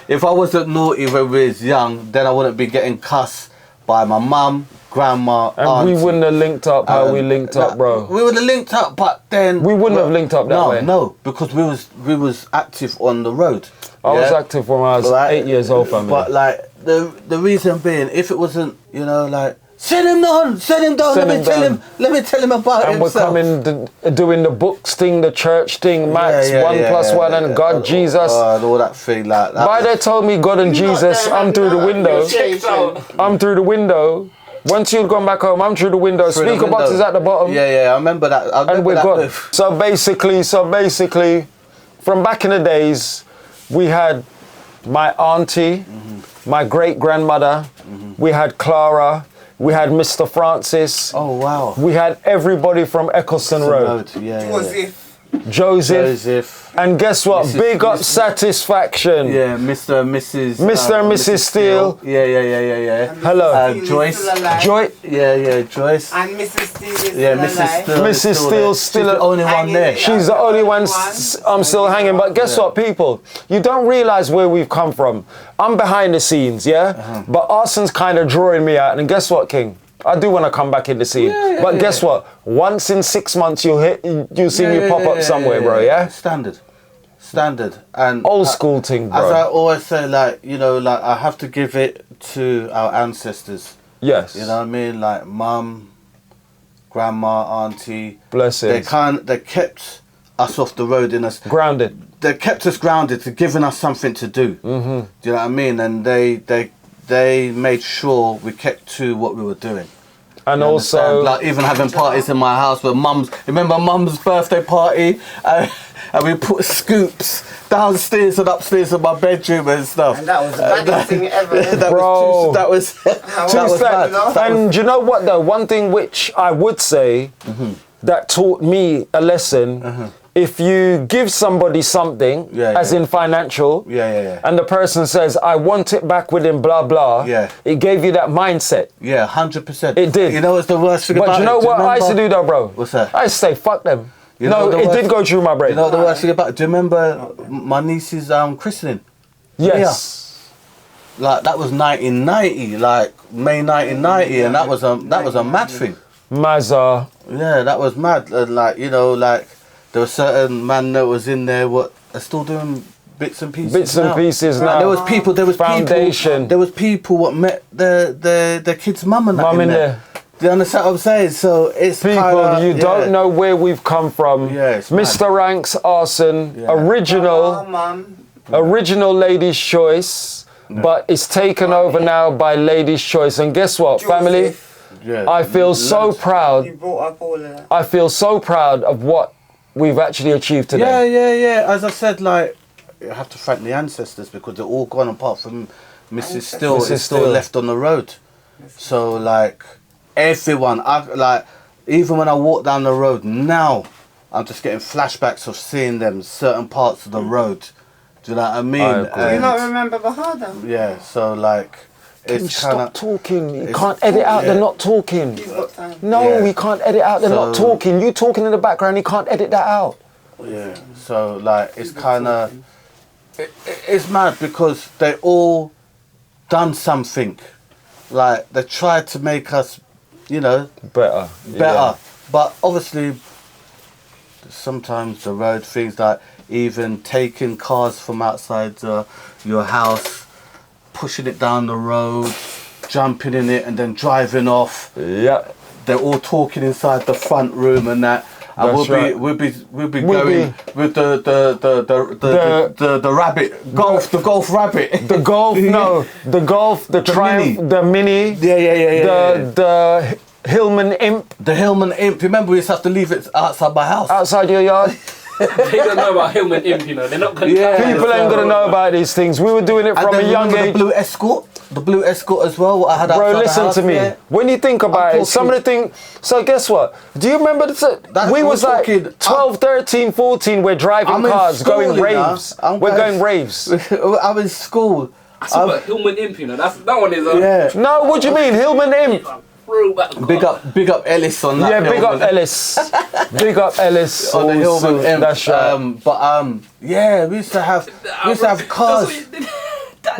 [SPEAKER 2] when we was young, then I wouldn't be getting cussed by my mum, grandma,
[SPEAKER 1] And
[SPEAKER 2] auntie.
[SPEAKER 1] we wouldn't have linked up how we linked up, bro.
[SPEAKER 2] We would have linked up, but then
[SPEAKER 1] We wouldn't have linked up that way.
[SPEAKER 2] No, because we was active on the road.
[SPEAKER 1] I was
[SPEAKER 2] yeah?
[SPEAKER 1] active when I was
[SPEAKER 2] Right?
[SPEAKER 1] 8 years old, family.
[SPEAKER 2] But like the reason being, if it wasn't, you know, like send him down,
[SPEAKER 1] Send
[SPEAKER 2] let
[SPEAKER 1] him down.
[SPEAKER 2] me tell him about
[SPEAKER 1] and we're
[SPEAKER 2] himself.
[SPEAKER 1] coming doing the books thing, the church thing, Max, 1+1 and God, Jesus.
[SPEAKER 2] and all that thing like that.
[SPEAKER 1] By they told me God and Jesus, I'm through the window. I'm through the window. Once you've gone back home, I'm through the window.
[SPEAKER 2] Through the
[SPEAKER 1] Speaker box
[SPEAKER 2] window.
[SPEAKER 1] is at the bottom.
[SPEAKER 2] Yeah, I remember that.
[SPEAKER 1] And we're gone. So basically, from back in the days, we had my auntie, my great grandmother, we had Clara, We had Mr. Francis.
[SPEAKER 2] Oh wow.
[SPEAKER 1] We had everybody from Eccleston Road.
[SPEAKER 2] Yeah.
[SPEAKER 3] Joseph.
[SPEAKER 2] Joseph.
[SPEAKER 1] And guess what?
[SPEAKER 2] Mrs.
[SPEAKER 1] Big up
[SPEAKER 2] Mrs.
[SPEAKER 1] Satisfaction.
[SPEAKER 2] Yeah, Mr. and Mrs.
[SPEAKER 1] Mr. and Mrs. Steele.
[SPEAKER 2] Yeah.
[SPEAKER 1] Hello.
[SPEAKER 2] Joyce.
[SPEAKER 1] Joy.
[SPEAKER 2] Yeah, Joyce.
[SPEAKER 3] And Mrs. Steele is
[SPEAKER 2] Yeah,
[SPEAKER 3] still
[SPEAKER 2] Mrs.
[SPEAKER 3] alive.
[SPEAKER 2] Steele.
[SPEAKER 1] Mrs.
[SPEAKER 2] is
[SPEAKER 1] Steele's
[SPEAKER 2] She's
[SPEAKER 1] still
[SPEAKER 2] the only one
[SPEAKER 3] hanging
[SPEAKER 2] there.
[SPEAKER 3] in
[SPEAKER 1] She's the only one I'm still hanging. But guess what, people? You don't realize where we've come from. I'm behind the scenes, yeah? But Arson's kind of drawing me out. And guess what, King? I do want to come back in the scene. But guess what? Once in 6 months, you'll see me pop up somewhere, bro, yeah?
[SPEAKER 2] Standard. And
[SPEAKER 1] Old school thing, bro.
[SPEAKER 2] as I always say, like, you know, like, I have to give it to our ancestors.
[SPEAKER 1] Yes.
[SPEAKER 2] You know what I mean? Like, mum, grandma, auntie.
[SPEAKER 1] Blessings.
[SPEAKER 2] They kept us off the road in us.
[SPEAKER 1] Grounded.
[SPEAKER 2] They kept us grounded, to giving us something to do. Mm-hmm. Do you know what I mean? And they made sure we kept to what we were doing.
[SPEAKER 1] And
[SPEAKER 2] You
[SPEAKER 1] also,
[SPEAKER 2] understand? Like, even having parties in my house where remember mum's birthday party? And we put scoops downstairs and upstairs in my bedroom and stuff.
[SPEAKER 3] And that was the baddest thing ever.
[SPEAKER 1] Bro.
[SPEAKER 2] That was bad.
[SPEAKER 1] and do you know what though? One thing which I would say that taught me a lesson, if you give somebody something, as in financial, and the person says, I want it back within blah blah, it gave you that mindset.
[SPEAKER 2] Yeah, 100%.
[SPEAKER 1] It did.
[SPEAKER 2] You know what's the worst thing about it?
[SPEAKER 1] But you know what I used to do though, bro?
[SPEAKER 2] What's that?
[SPEAKER 1] I used to say, fuck them.
[SPEAKER 2] You know
[SPEAKER 1] No,
[SPEAKER 2] the
[SPEAKER 1] it
[SPEAKER 2] worst-
[SPEAKER 1] did go through my brain.
[SPEAKER 2] You know what the worst thing about it? Do you remember my niece's christening?
[SPEAKER 1] Yes.
[SPEAKER 2] Like, that was 1990, like May 1990, and that was a mad thing.
[SPEAKER 1] Mazza.
[SPEAKER 2] Yeah, that was mad. And like, you know, like, there was certain man that was in there what are still doing bits and pieces.
[SPEAKER 1] Bits and pieces now.
[SPEAKER 2] There was people.
[SPEAKER 1] Foundation.
[SPEAKER 2] There was people what met their kids' mum and that
[SPEAKER 1] Mum
[SPEAKER 2] in
[SPEAKER 1] in
[SPEAKER 2] there.
[SPEAKER 1] there.
[SPEAKER 2] Do you understand what I'm saying? So it's
[SPEAKER 1] People,
[SPEAKER 2] kinda,
[SPEAKER 1] you don't know where we've come from.
[SPEAKER 2] Yeah, it's
[SPEAKER 1] Mr. Ranks Arson,
[SPEAKER 3] Oh, Mum.
[SPEAKER 1] original Ladies' Choice, but it's taken over now by Ladies' Choice. And guess what, family?
[SPEAKER 2] Yeah.
[SPEAKER 1] I feel so proud.
[SPEAKER 3] You brought up all of that.
[SPEAKER 1] I feel so proud of what we've actually achieved today.
[SPEAKER 2] Yeah. As I said, like, I have to thank the ancestors because they're all gone apart from Mrs. Still
[SPEAKER 1] Mrs.
[SPEAKER 2] is still
[SPEAKER 1] Still.
[SPEAKER 2] left on the road. So like everyone, even when I walk down the road now, I'm just getting flashbacks of seeing them certain parts of the road. Do you know what I mean?
[SPEAKER 1] I agree.
[SPEAKER 3] Do you not remember Bahadam?
[SPEAKER 2] Yeah. So like,
[SPEAKER 1] Can you
[SPEAKER 2] it's kind
[SPEAKER 1] stop
[SPEAKER 2] of
[SPEAKER 1] talking. You
[SPEAKER 2] it's-
[SPEAKER 1] can't edit out
[SPEAKER 2] yeah.
[SPEAKER 1] they're not talking.
[SPEAKER 3] You've got time.
[SPEAKER 1] No,
[SPEAKER 2] Yeah.
[SPEAKER 1] we can't edit out they're not
[SPEAKER 2] So-
[SPEAKER 1] talking. You talking in the background, you can't edit that out.
[SPEAKER 2] yeah. So like, it's kind of it's mad because they all done something. Like they tried to make us, you know,
[SPEAKER 1] Better.
[SPEAKER 2] better. But obviously, sometimes the road things like even taking cars from outside your house, pushing it down the road, jumping in it, and then driving off.
[SPEAKER 1] Yeah.
[SPEAKER 2] They're all talking inside the front room and that. And
[SPEAKER 1] That's right.
[SPEAKER 2] we'll be
[SPEAKER 1] We'll
[SPEAKER 2] going with the rabbit the golf rabbit.
[SPEAKER 1] The Golf, no. The Golf, the Triumph,
[SPEAKER 2] Mini.
[SPEAKER 1] the Mini.
[SPEAKER 2] Yeah.
[SPEAKER 1] The Hillman Imp
[SPEAKER 2] The Hillman Imp. Remember, we used to have to leave it outside my house.
[SPEAKER 1] outside your yard.
[SPEAKER 4] They don't know about Hillman Imp, you know. They're not going to.
[SPEAKER 2] Yeah.
[SPEAKER 1] People ain't gonna know about these things. We were doing it
[SPEAKER 2] And
[SPEAKER 1] from a
[SPEAKER 2] then
[SPEAKER 1] young
[SPEAKER 2] remember
[SPEAKER 1] age.
[SPEAKER 2] the blue Escort as well. What I had
[SPEAKER 1] Bro,
[SPEAKER 2] outside the
[SPEAKER 1] listen
[SPEAKER 2] house,
[SPEAKER 1] to me.
[SPEAKER 2] yeah.
[SPEAKER 1] When you think about
[SPEAKER 2] I'm
[SPEAKER 1] it, some of the things. So guess what? Do you remember we
[SPEAKER 2] we're
[SPEAKER 1] was like
[SPEAKER 2] talking-
[SPEAKER 1] 12, 13, 14. We're driving
[SPEAKER 2] I'm in
[SPEAKER 1] cars,
[SPEAKER 2] school,
[SPEAKER 1] going
[SPEAKER 2] you know.
[SPEAKER 1] raves. We're going raves.
[SPEAKER 2] I'm in school.
[SPEAKER 4] I saw a Hillman Imp, you know. That one is
[SPEAKER 2] Yeah.
[SPEAKER 1] No, what do you mean, Hillman Imp?
[SPEAKER 2] Big up Ellis on that.
[SPEAKER 1] Yeah, big up
[SPEAKER 2] Hillman.
[SPEAKER 1] Ellis. Big up Ellis.
[SPEAKER 2] On the
[SPEAKER 1] also.
[SPEAKER 2] Hillman Imp.
[SPEAKER 1] That's right.
[SPEAKER 2] Yeah, we used to have cars.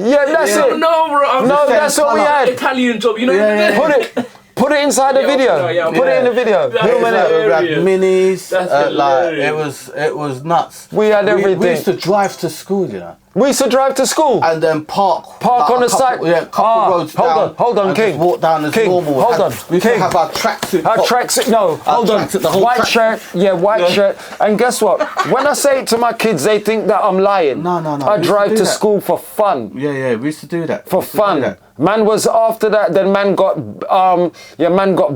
[SPEAKER 1] Yeah, that's it.
[SPEAKER 4] No, bro.
[SPEAKER 1] No, that's what we had.
[SPEAKER 4] Italian job, you know.
[SPEAKER 2] Yeah.
[SPEAKER 1] Put it inside the
[SPEAKER 4] Yeah,
[SPEAKER 1] video.
[SPEAKER 4] yeah,
[SPEAKER 1] Put it in the video.
[SPEAKER 4] That
[SPEAKER 1] Hillman
[SPEAKER 4] is
[SPEAKER 1] Imp.
[SPEAKER 2] We had
[SPEAKER 4] hilarious.
[SPEAKER 2] minis.
[SPEAKER 4] That's
[SPEAKER 2] Like
[SPEAKER 4] hilarious.
[SPEAKER 2] it was nuts.
[SPEAKER 1] We had
[SPEAKER 2] We
[SPEAKER 1] everything.
[SPEAKER 2] used to drive to school, you know,
[SPEAKER 1] We used to drive to school.
[SPEAKER 2] and then park like
[SPEAKER 1] on
[SPEAKER 2] a
[SPEAKER 1] the side.
[SPEAKER 2] couple, yeah, couple roads down.
[SPEAKER 1] Hold on,
[SPEAKER 2] and
[SPEAKER 1] King.
[SPEAKER 2] Just walk down as
[SPEAKER 1] King,
[SPEAKER 2] normal.
[SPEAKER 1] hold on,
[SPEAKER 2] We used
[SPEAKER 1] King.
[SPEAKER 2] to have our tracksuit.
[SPEAKER 1] Our
[SPEAKER 2] top.
[SPEAKER 1] tracksuit, no, hold on.
[SPEAKER 2] tracksuit, the whole
[SPEAKER 1] White
[SPEAKER 2] tracksuit.
[SPEAKER 1] shirt, white shirt. And guess what? When I say it to my kids, they think that I'm lying.
[SPEAKER 2] No.
[SPEAKER 1] I
[SPEAKER 2] We used to
[SPEAKER 1] drive
[SPEAKER 2] do
[SPEAKER 1] to
[SPEAKER 2] that.
[SPEAKER 1] school for fun.
[SPEAKER 2] Yeah, we used to do that.
[SPEAKER 1] For
[SPEAKER 2] We used to do
[SPEAKER 1] fun.
[SPEAKER 2] that.
[SPEAKER 1] Man was after that, then man got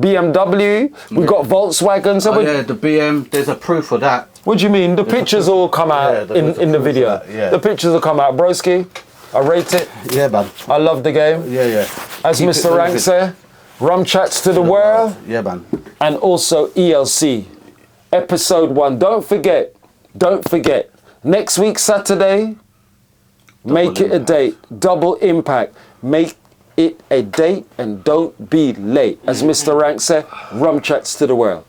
[SPEAKER 1] BMW, we got Volkswagen. So
[SPEAKER 2] Oh, yeah, the BM. There's a proof of that.
[SPEAKER 1] what do you mean? The pictures all come out
[SPEAKER 2] Yeah, there's a
[SPEAKER 1] in the
[SPEAKER 2] proof
[SPEAKER 1] video.
[SPEAKER 2] of that, yeah.
[SPEAKER 1] The pictures will come out. Broski, I rate it.
[SPEAKER 2] Yeah, man.
[SPEAKER 1] I love the game.
[SPEAKER 2] Yeah.
[SPEAKER 1] As
[SPEAKER 2] Keep it
[SPEAKER 1] Mr. Rank
[SPEAKER 2] moving.
[SPEAKER 1] said, Rum Chats to the World,
[SPEAKER 2] Yeah, man.
[SPEAKER 1] and also ELC. Episode 1. Don't forget, next week, Saturday, make it a date. Double impact. Make it a date and don't be late. As Mr. Rank said, Rum Chats to the World.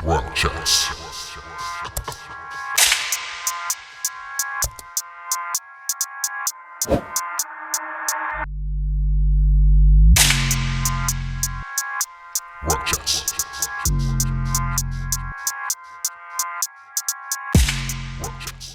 [SPEAKER 5] RUM CHATZ. RUM CHATZ. RUM CHATZ.